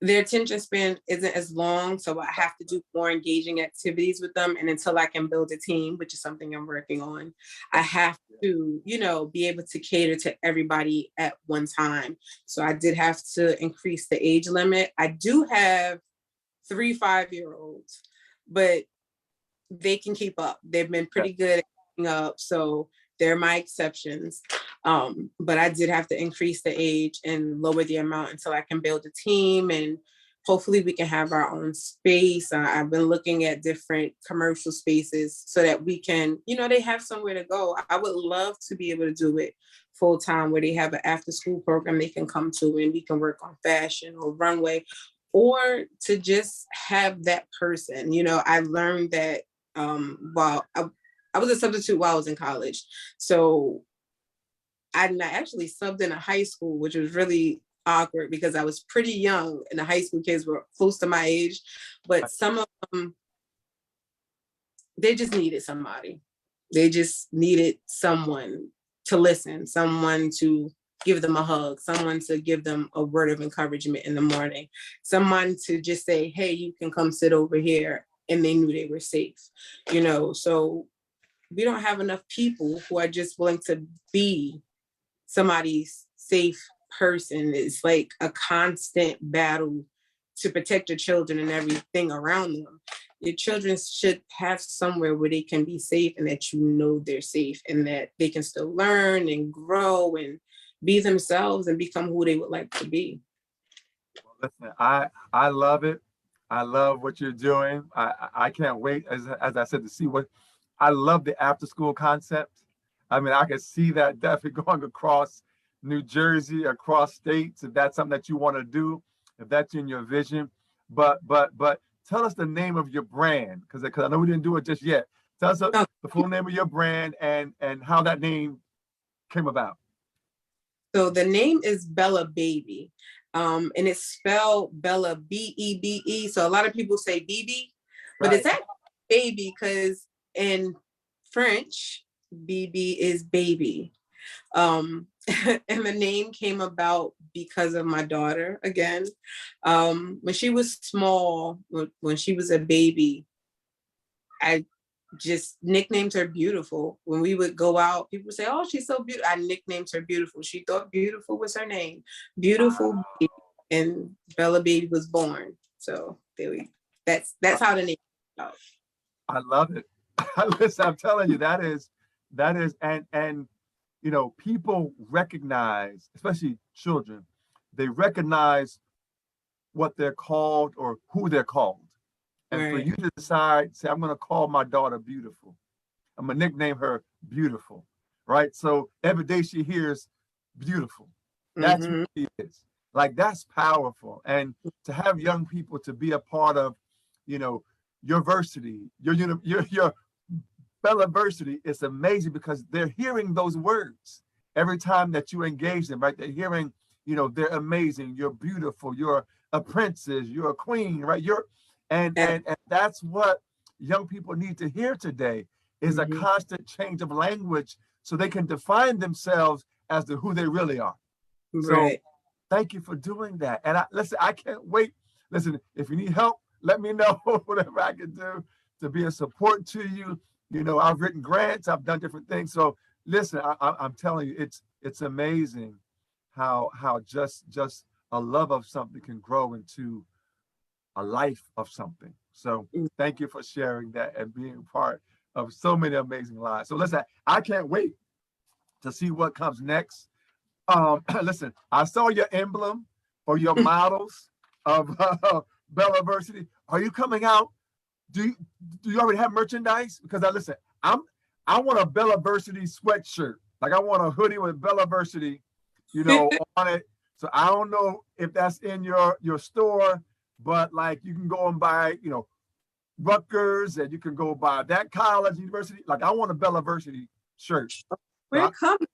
S2: their attention span isn't as long. So I have to do more engaging activities with them. And until I can build a team, which is something I'm working on, I have to, you know, be able to cater to everybody at one time. So I did have to increase the age limit. I do have 3 5-year-olds, but they can keep up. They've been pretty good at keeping up. So they're my exceptions. But I did have to increase the age and lower the amount until I can build a team, and hopefully we can have our own space. I've been looking at different commercial spaces so that we can, you know, they have somewhere to go. I would love to be able to do it full time, where they have an after school program they can come to, and we can work on fashion or runway, or to just have that person. You know, I learned that while I was a substitute while I was in college. So I actually subbed in a high school, which was really awkward because I was pretty young and the high school kids were close to my age, but some of them, they just needed somebody. They just needed someone to listen, someone to give them a hug, someone to give them a word of encouragement in the morning, someone to just say, hey, you can come sit over here. And they knew they were safe, you know? So we don't have enough people who are just willing to be somebody's safe person. It's like a constant battle to protect your children and everything around them. Your children should have somewhere where they can be safe, and that, you know, they're safe, and that they can still learn and grow and be themselves and become who they would like to be.
S1: Well, listen, I love it. I love what you're doing. I can't wait, as I said, to see what. I love the after school concept. I mean, I can see that definitely going across New Jersey, across states, if that's something that you want to do, if that's in your vision. But tell us the name of your brand, because I know we didn't do it just yet. Tell us the full name of your brand and how that name came about.
S2: So the name is Bella Baby. And it's spelled Bella Bebe. So a lot of people say BB, but it's actually baby because in French, BB is baby. And the name came about because of my daughter again. When she was small, when she was a baby, I just nicknamed her Beautiful. When we would go out, people would say, "Oh, she's so beautiful." I nicknamed her Beautiful. She thought Beautiful was her name. Beautiful Baby. And Bella Baby was born. So there we. That's how the name came out.
S1: I love it. Listen, I'm telling you, that is, and you know, people recognize, especially children, they recognize what they're called or who they're called. And for you to decide, say, I'm going to call my daughter Beautiful. I'm going to nickname her Beautiful, right? So every day she hears Beautiful, that's who she is. Like, that's powerful. And to have young people to be a part of, you know, your versity, your BellaVersity is amazing because they're hearing those words every time that you engage them, right? They're hearing, you know, they're amazing, you're beautiful, you're a princess, you're a queen, right? And that's what young people need to hear today is a constant change of language so they can define themselves as to who they really are. So thank you for doing that. And listen, I can't wait. Listen, if you need help, let me know whatever I can do to be a support to you. You know, I've written grants, I've done different things. So listen, I'm telling you, it's amazing how just a love of something can grow into a life of something. So thank you for sharing that and being part of so many amazing lives. So listen, I can't wait to see what comes next. Listen, I saw your emblem or your models of BellaVersity. Are you coming out? Do you already have merchandise? Because I want a BellaVersity sweatshirt. Like, I want a hoodie with BellaVersity, you know, on it. So I don't know if that's in your store, but like, you can go and buy, you know, Rutgers, and you can go buy that college, university. Like, I want a BellaVersity shirt.
S2: We're coming.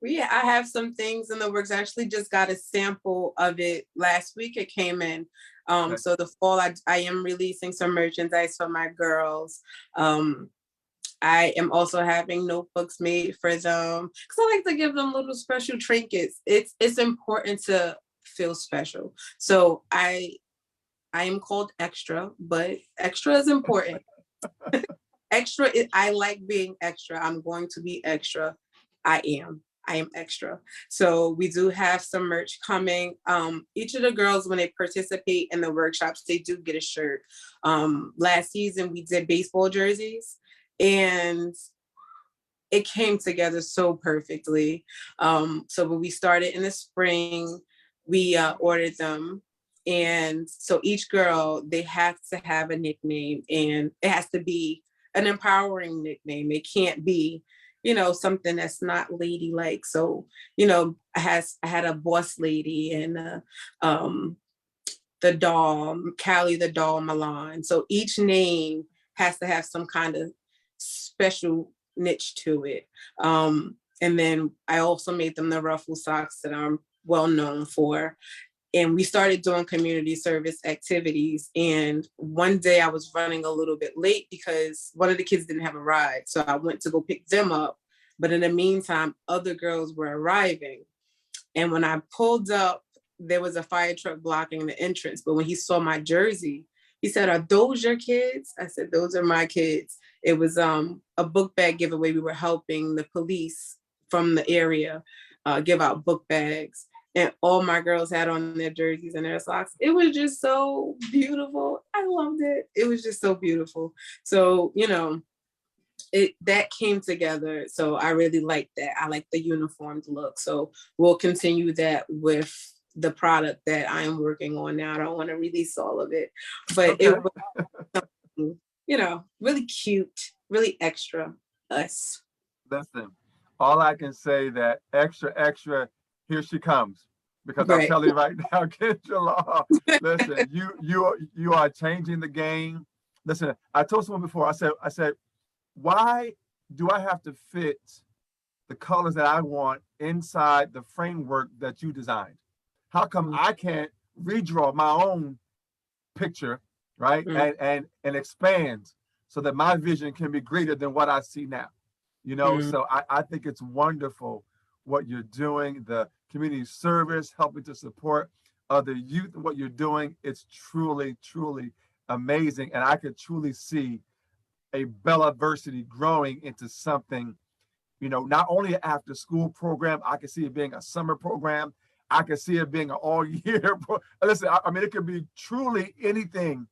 S2: I have some things in the works. I actually just got a sample of it last week. It came in. So the fall, I am releasing some merchandise for my girls. I am also having notebooks made for them because I like to give them little special trinkets. It's important to feel special. So I am called Extra, but extra is important. Extra, I like being extra. I'm going to be extra. I am extra. So we do have some merch coming. Each of the girls, when they participate in the workshops, they do get a shirt. Last season, we did baseball jerseys, and it came together so perfectly. So when we started in the spring, we ordered them. And so each girl, they have to have a nickname, and it has to be an empowering nickname. It can't be, you know, something that's not ladylike. So, you know, I had a boss lady and the doll, Callie the doll Milan. So each name has to have some kind of special niche to it. And then I also made them the ruffle socks that I'm well known for. And we started doing community service activities. And one day I was running a little bit late because one of the kids didn't have a ride. So I went to go pick them up. But in the meantime, other girls were arriving. And when I pulled up, there was a fire truck blocking the entrance. But when he saw my jersey, he said, "Are those your kids?" I said, "Those are my kids." It was a book bag giveaway. We were helping the police from the area give out book bags. And all my girls had on their jerseys and their socks. It was just so beautiful. I loved it. It was just so beautiful. So, you know, that came together. So I really like that. I like the uniformed look. So we'll continue that with the product that I am working on now. I don't want to release all of it, but it was something, you know, really cute, really extra us.
S1: Listen, all I can say that extra, here she comes. Because I'm telling you right now, Kendra Law, listen, you are changing the game. Listen, I told someone before, I said, why do I have to fit the colors that I want inside the framework that you designed? How come I can't redraw my own picture, right? And expand so that my vision can be greater than what I see now. So I think it's wonderful what you're doing, the community service, helping to support other youth, what you're doing. It's truly, truly amazing. And I could truly see a BellaVersity growing into something, not only an after school program, I can see it being a summer program. I can see it being an all year. Listen, I mean, it could be truly anything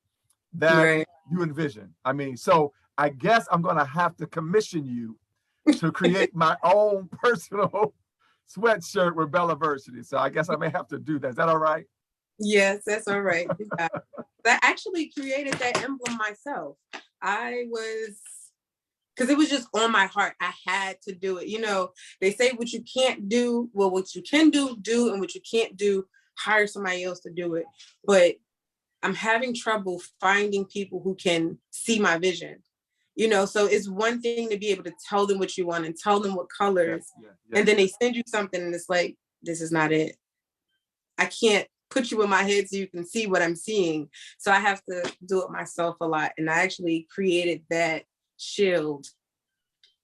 S1: that you envision. I mean, so I guess I'm going to have to commission you to create my own personal sweatshirt with BellaVersity. So I guess I may have to do that. Is that all right?
S2: Yes, that's all right. I actually created that emblem myself. Because it was just on my heart. I had to do it. They say what you can't do, well, what you can do, and what you can't do, hire somebody else to do it. But I'm having trouble finding people who can see my vision. So it's one thing to be able to tell them what you want and tell them what colors, and then they send you something and it's like, this is not it. I can't put you in my head so you can see what I'm seeing. So I have to do it myself a lot. And I actually created that shield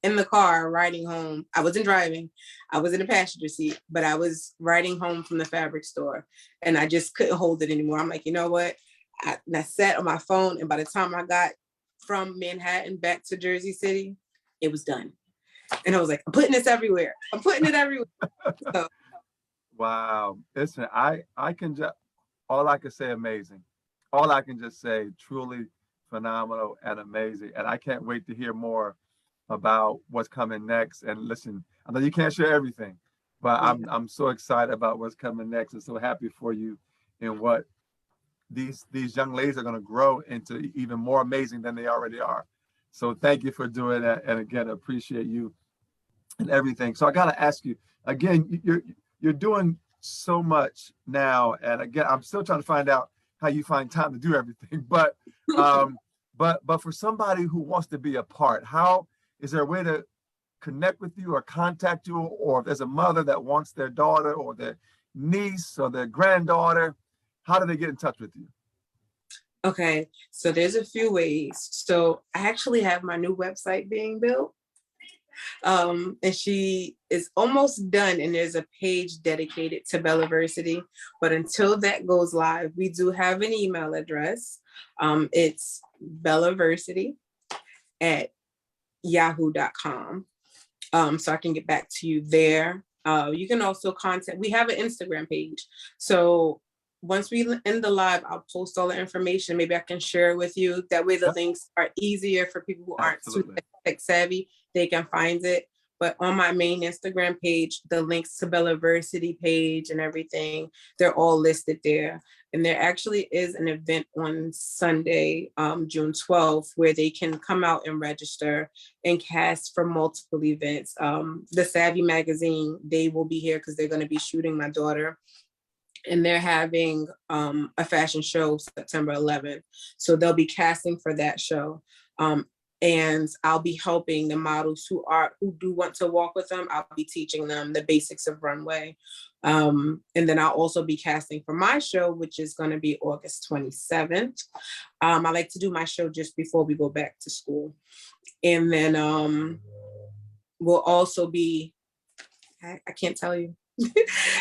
S2: in the car riding home. I wasn't driving. I was in the passenger seat, but I was riding home from the fabric store and I just couldn't hold it anymore. I'm like, you know what? I sat on my phone, and by the time I got from Manhattan back to Jersey City, it was done. And I was like, I'm putting this everywhere. I'm putting it everywhere. So.
S1: Wow. Listen, I can just, all I can say, amazing. All I can just say, truly phenomenal and amazing. And I can't wait to hear more about what's coming next. And listen, I know you can't share everything, but I'm so excited about what's coming next and so happy for you and what these young ladies are going to grow into even more amazing than they already are. So thank you for doing that. And again, appreciate you and everything. So I got to ask you again, you're doing so much now. And again, I'm still trying to find out how you find time to do everything, but for somebody who wants to be a part, how is there a way to connect with you or contact you? Or if there's a mother that wants their daughter or their niece or their granddaughter, how do they get in touch with you?
S2: Okay, so there's a few ways. So I actually have my new website being built. And she is almost done, and there's a page dedicated to BellaVersity. But until that goes live, we do have an email address. It's bellaversity@yahoo.com. So I can get back to you there. You can also we have an Instagram page. So once we end the live, I'll post all the information. Maybe I can share it with you. That way the links are easier for people who aren't too tech savvy. They can find it. But on my main Instagram page, the links to BellaVersity page and everything, they're all listed there. And there actually is an event on Sunday, June 12th, where they can come out and register and cast for multiple events. The Savvi magazine, they will be here because they're going to be shooting my daughter. And they're having a fashion show September 11th. So they'll be casting for that show. And I'll be helping the models who do want to walk with them. I'll be teaching them the basics of runway. And then I'll also be casting for my show, which is going to be August 27th. I like to do my show just before we go back to school. And then we'll also be, I can't tell you.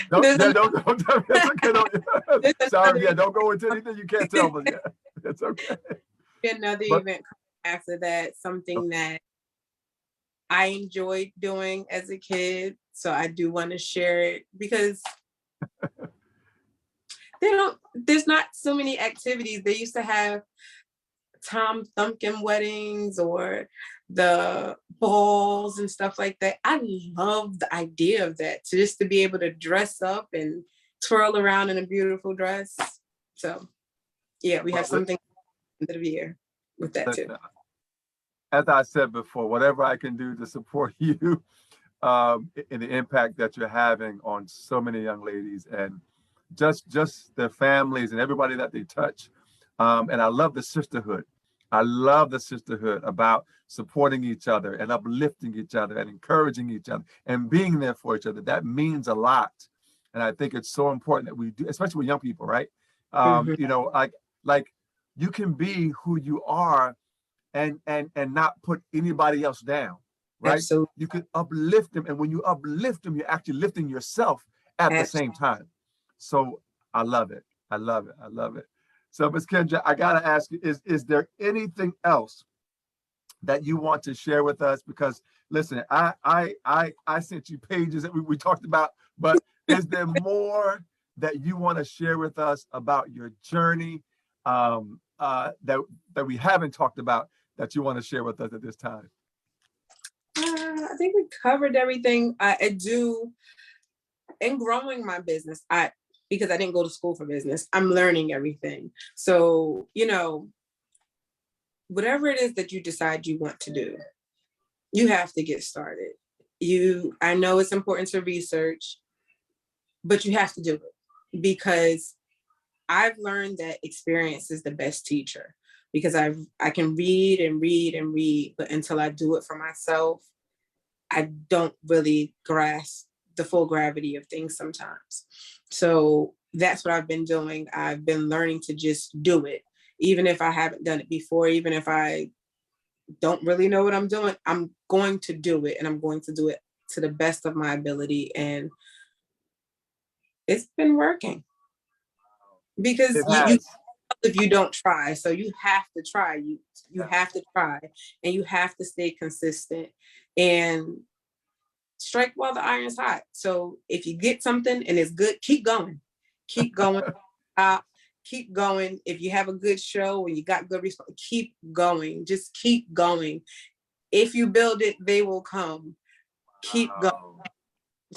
S1: Don't sorry, don't go into anything you can't tell me. Yeah, it's okay.
S2: Another event after that, something that I enjoyed doing as a kid. So I do want to share it because there's not so many activities. They used to have Tom Thumpkin weddings or the balls and stuff like that. I love the idea of that, just to be able to dress up and twirl around in a beautiful dress. So yeah, we have something at the end of the year with that too.
S1: As I said before, whatever I can do to support you in the impact that you're having on so many young ladies and just their families and everybody that they touch. And I love the sisterhood. I love the sisterhood about supporting each other and uplifting each other and encouraging each other and being there for each other. That means a lot. And I think it's so important that we do, especially with young people, right?
S2: Mhm.
S1: You know, like you can be who you are and not put anybody else down, right?
S2: Absolutely.
S1: You can uplift them. And when you uplift them, you're actually lifting yourself at the same time. So I love it. I love it. I love it. So Ms. Kendra, I gotta ask you, is there anything else that you want to share with us? Because listen, I sent you pages that we talked about, but is there more that you want to share with us about your journey that we haven't talked about that you want to share with us at this time?
S2: I think we covered everything. I do in growing my business. Because I didn't go to school for business, I'm learning everything. So, whatever it is that you decide you want to do, you have to get started. I know it's important to research, but you have to do it, because I've learned that experience is the best teacher, because I can read and read and read, but until I do it for myself, I don't really grasp the full gravity of things sometimes. So that's what I've been doing. I've been learning to just do it, even if I haven't done it before, even if I don't really know what I'm doing, I'm going to do it, and I'm going to do it to the best of my ability. And it's been working, because
S1: It has.
S2: if you don't try. So you have to try. You have to try, and you have to stay consistent and strike while the iron's hot. So if you get something and it's good, keep going. Keep going. Keep going. If you have a good show and you got good response, keep going. Just keep going. If you build it, they will come. Keep going.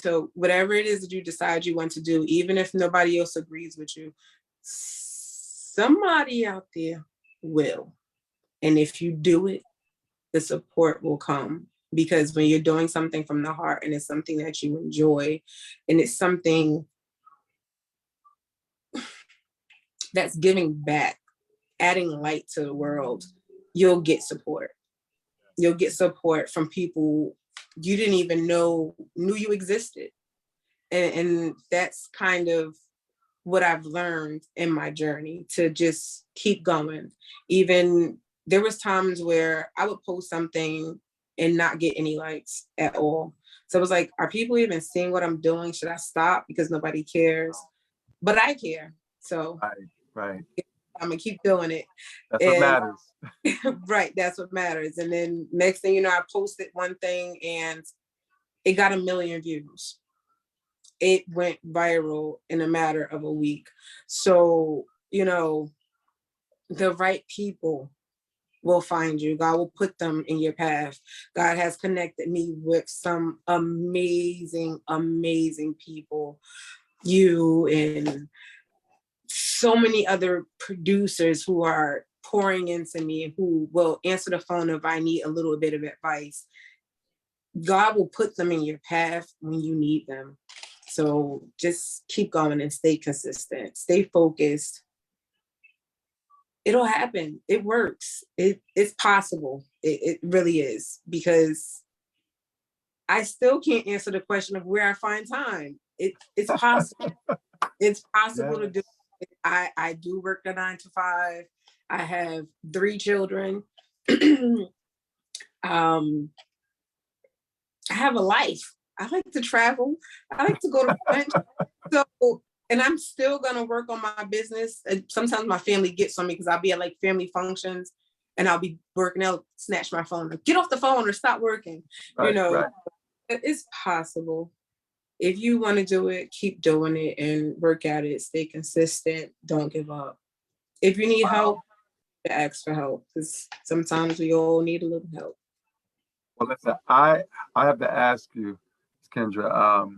S2: So whatever it is that you decide you want to do, even if nobody else agrees with you, somebody out there will. And if you do it, the support will come. Because when you're doing something from the heart and it's something that you enjoy, and it's something that's giving back, adding light to the world, you'll get support. You'll get support from people you didn't even knew you existed. And that's kind of what I've learned in my journey, to just keep going. Even there was times where I would post something and not get any likes at all. So it was like, are people even seeing what I'm doing? Should I stop because nobody cares? But I care. So
S1: Right.
S2: I'm gonna keep doing it.
S1: That's what matters.
S2: Right, that's what matters. And then next thing you know, I posted one thing and it got 1 million views. It went viral in a matter of a week. So, the right people will find you. God will put them in your path. God has connected me with some amazing, amazing people. You and so many other producers who are pouring into me, who will answer the phone if I need a little bit of advice. God will put them in your path when you need them. So just keep going and stay consistent, stay focused. It'll happen. It works. It's possible. It really is, because I still can't answer the question of where I find time. It's possible. It's possible to do. I do work the 9 to 5. I have 3 children. I have a life. I like to travel. I like to go to lunch. So, and I'm still gonna work on my business. And sometimes my family gets on me because I'll be at like family functions and I'll be working. They'll snatch my phone, like, get off the phone or stop working.
S1: Right.
S2: It's possible. If you want to do it, keep doing it and work at it. Stay consistent. Don't give up. If you need help, ask for help, because sometimes we all need a little help.
S1: Well, listen, I have to ask you, Kendra,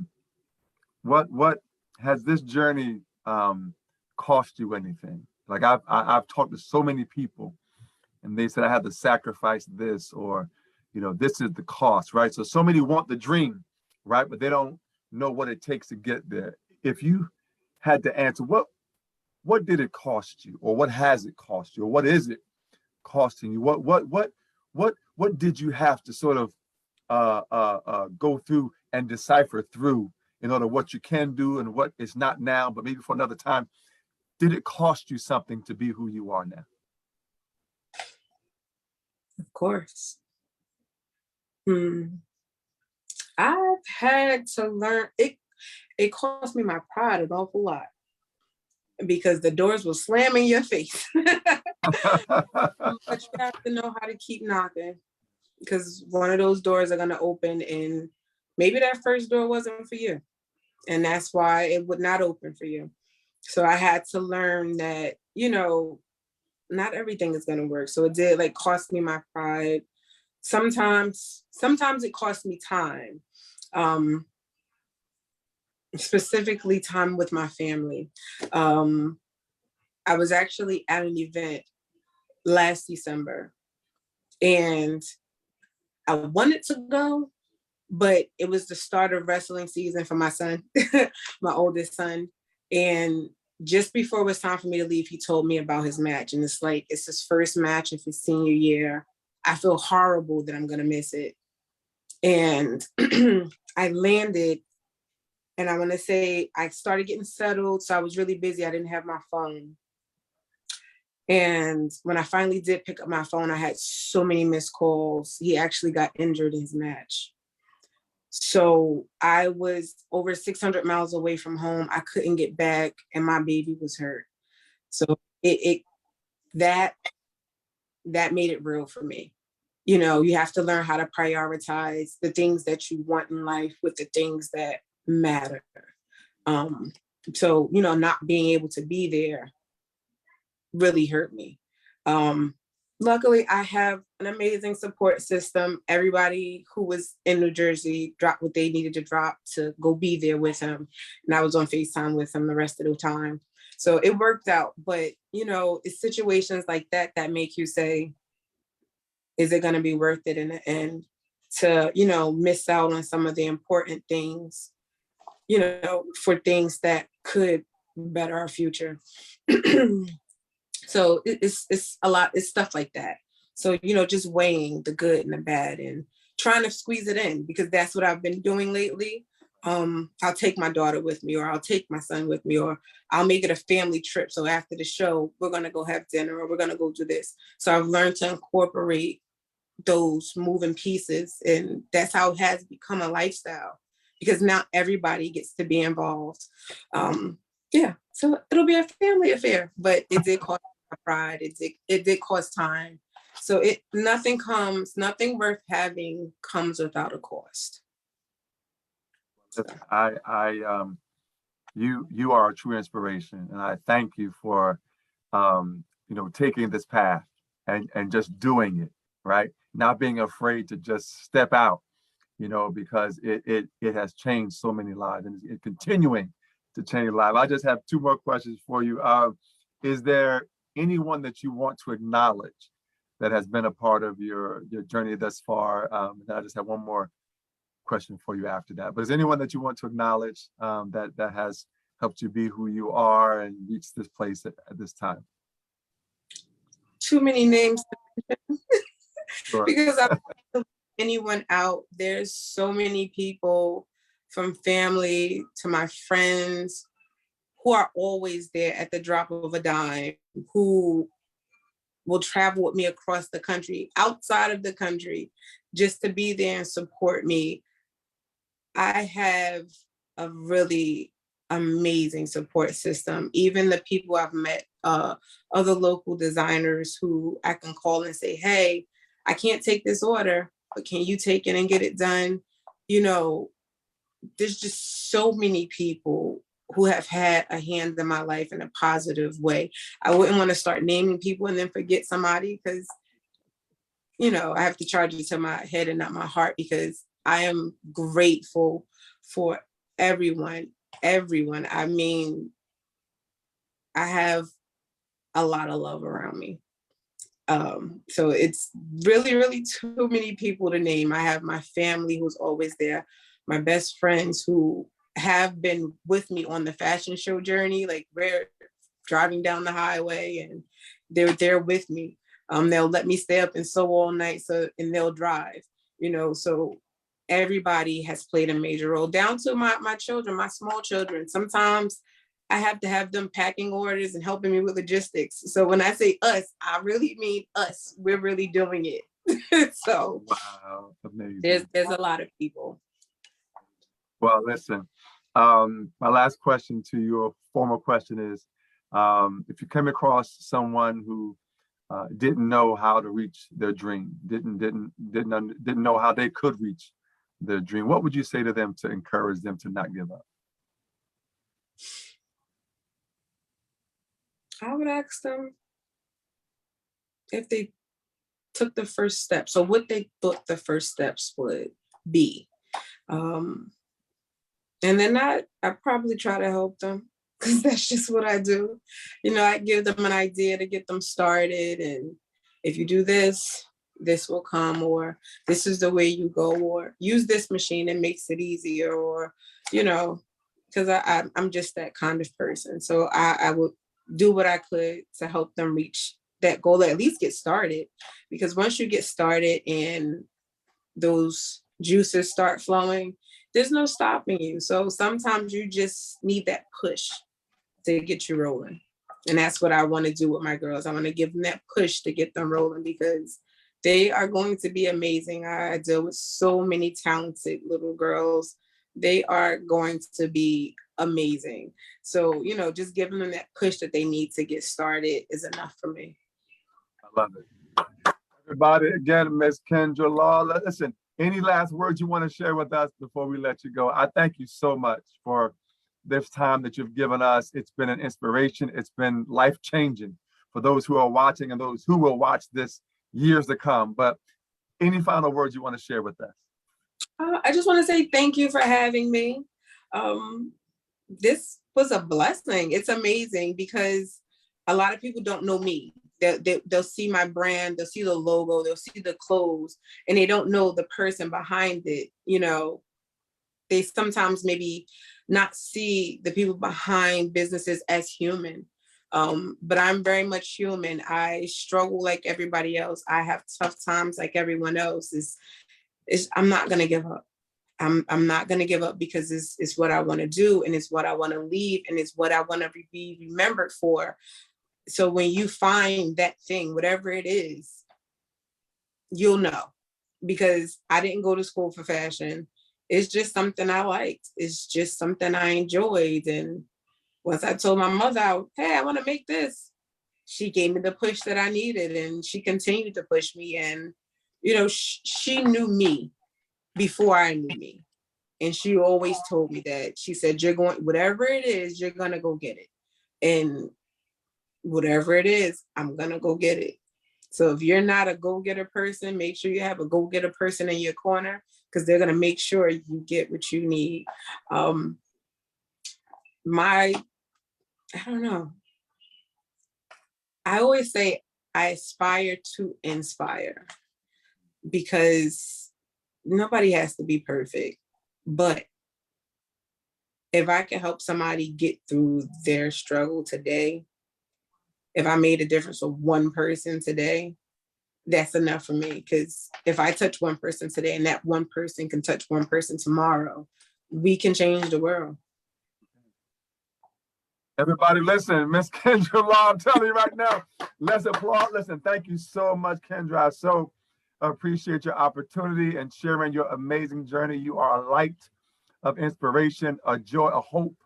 S1: what has this journey cost you anything? Like I've talked to so many people, and they said I had to sacrifice this, or this is the cost, right? So many want the dream, right, but they don't know what it takes to get there. If you had to answer, what did it cost you, or what has it cost you, or what is it costing you? What did you have to sort of go through and decipher through in order what you can do and what is not now, but maybe for another time? Did it cost you something to be who you are now?
S2: Of course. I've had to learn it. It cost me my pride an awful lot because the doors will slam in your face. But you have to know how to keep knocking, because one of those doors are going to open, and maybe that first door wasn't for you, and that's why it would not open for you. So I had to learn that, not everything is going to work. So it did like cost me my pride. Sometimes it cost me time, specifically time with my family. I was actually at an event last December, and I wanted to go, but it was the start of wrestling season for my son, my oldest son. And just before it was time for me to leave, he told me about his match. And it's his first match of his senior year. I feel horrible that I'm going to miss it. And I landed, and I want to say I started getting settled. So I was really busy. I didn't have my phone. And when I finally did pick up my phone, I had so many missed calls. He actually got injured in his match. So I was over 600 miles away from home. I couldn't get back, and my baby was hurt. So that made it real for me. You have to learn how to prioritize the things that you want in life with the things that matter. So, not being able to be there really hurt me. Luckily, I have an amazing support system. Everybody who was in New Jersey dropped what they needed to drop to go be there with him. And I was on FaceTime with him the rest of the time. So it worked out. But, it's situations like that that make you say, is it going to be worth it in the end to, miss out on some of the important things, for things that could better our future. So it's a lot, it's stuff like that. So, just weighing the good and the bad and trying to squeeze it in, because that's what I've been doing lately. I'll take my daughter with me, or I'll take my son with me, or I'll make it a family trip. So after the show, we're going to go have dinner, or we're going to go do this. So I've learned to incorporate those moving pieces. And that's how it has become a lifestyle, because now everybody gets to be involved. So it'll be a family affair, but it did cost my pride. It did cost time. So nothing worth having comes without a cost. So.
S1: You are a true inspiration, and I thank you for taking this path and just doing it, right? Not being afraid to just step out, because it has changed so many lives, and it's continuing to change lives. I just have two more questions for you. Is there anyone that you want to acknowledge that has been a part of your journey thus far? And I just have one more question for you after that. But is anyone that you want to acknowledge that has helped you be who you are and reach this place at this time?
S2: Too many names to mention.
S1: Sure.
S2: Because I don't want anyone out. There's so many people, from family to my friends, who are always there at the drop of a dime, who will travel with me across the country, outside of the country, just to be there and support me. I have a really amazing support system. Even the people I've met, other local designers who I can call and say, hey, I can't take this order, but can you take it and get it done? There's just so many people who have had a hand in my life in a positive way. I wouldn't want to start naming people and then forget somebody, because, I have to charge it to my head and not my heart, because I am grateful for everyone. I mean, I have a lot of love around me. So it's really, really too many people to name. I have my family who's always there, my best friends who have been with me on the fashion show journey. Like, we're driving down the highway and they're there with me. They'll let me stay up and sew all night, and they'll drive, so everybody has played a major role, down to my children, my small children. Sometimes I have to have them packing orders and helping me with logistics. So when I say us, I really mean us. We're really doing it. So
S1: wow, amazing.
S2: There's a lot of people.
S1: Well, listen, my last question to you, a formal question is, if you come across someone who didn't know how to reach their dream, didn't know how they could reach their dream, what would you say to them to encourage them to not give up?
S2: I would ask them if they took the first step. So what they thought the first steps would be. And then I probably try to help them, because that's just what I do. I give them an idea to get them started. And if you do this, this will come, or this is the way you go, or use this machine, it makes it easier, or, because I'm just that kind of person. So I would do what I could to help them reach that goal, at least get started. Because once you get started and those juices start flowing, there's no stopping you. So sometimes you just need that push to get you rolling. And that's what I want to do with my girls. I want to give them that push to get them rolling, because they are going to be amazing. I deal with so many talented little girls. They are going to be amazing. So, just giving them that push that they need to get started is enough for me.
S1: I love it. Everybody, again, Miss Kendra Law, listen, any last words you want to share with us before we let you go? I thank you so much for this time that you've given us. It's been an inspiration. It's been life-changing for those who are watching and those who will watch this years to come. But any final words you want to share with us?
S2: I just want to say thank you for having me. This was a blessing. It's amazing, because a lot of people don't know me. They'll see my brand, they'll see the logo, they'll see the clothes, and they don't know the person behind it. They sometimes maybe not see the people behind businesses as human. But I'm very much human. I struggle like everybody else. I have tough times like everyone else. I'm not gonna give up. I'm not gonna give up, because it's what I want to do, and it's what I want to leave, and it's what I want to be remembered for. So when you find that thing, whatever it is, you'll know, because I didn't go to school for fashion. It's just something I liked. It's just something I enjoyed. And once I told my mother, hey, I want to make this, she gave me the push that I needed, and she continued to push me. And, she knew me before I knew me. And she always told me that. She said, whatever it is, you're going to go get it. And whatever it is, I'm going to go get it. So if you're not a go-getter person, make sure you have a go-getter person in your corner, because they're going to make sure you get what you need. I don't know. I always say I aspire to inspire, because nobody has to be perfect. But if I can help somebody get through their struggle today, if I made a difference with one person today, that's enough for me. Because if I touch one person today, and that one person can touch one person tomorrow, we can change the world.
S1: Everybody listen, Miss Kendra Law, I'm telling you right now, let's applaud. Listen, thank you so much, Kendra. I so appreciate your opportunity and sharing your amazing journey. You are a light of inspiration, a joy, a hope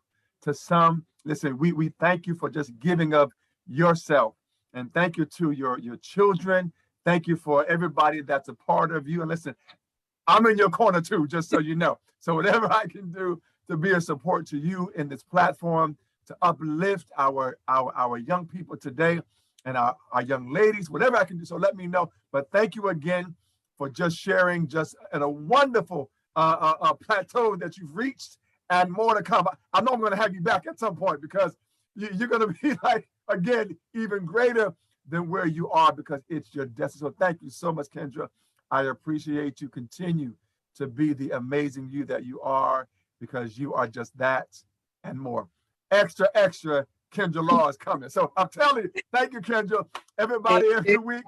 S1: to some. Listen, we thank you for just giving of yourself. And thank you to your children. Thank you for everybody that's a part of you. And listen, I'm in your corner too, just so you know. So whatever I can do to be a support to you in this platform, to uplift our young people today and our young ladies, whatever I can do, so let me know. But thank you again for just sharing just at a wonderful plateau that you've reached, and more to come. I know I'm going to have you back at some point, because you're going to be like, again, even greater than where you are, because it's your destiny. So thank you so much, Kendra. I appreciate you. Continue to be the amazing you that you are, because you are just that and more. Extra, extra, Kendra Law is coming. So I'm telling you, thank you, Kendra. Everybody, every week,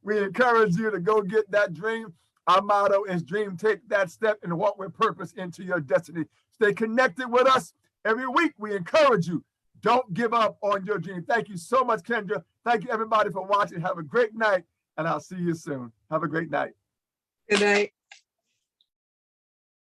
S1: We encourage you to go get that dream. Our motto is dream, take that step, and walk with purpose into your destiny. Stay connected with us. Every week, we encourage you. Don't give up on your dream. Thank you so much, Kendra. Thank you, everybody, for watching. Have a great night, and I'll see you soon. Have a great night.
S2: Good night.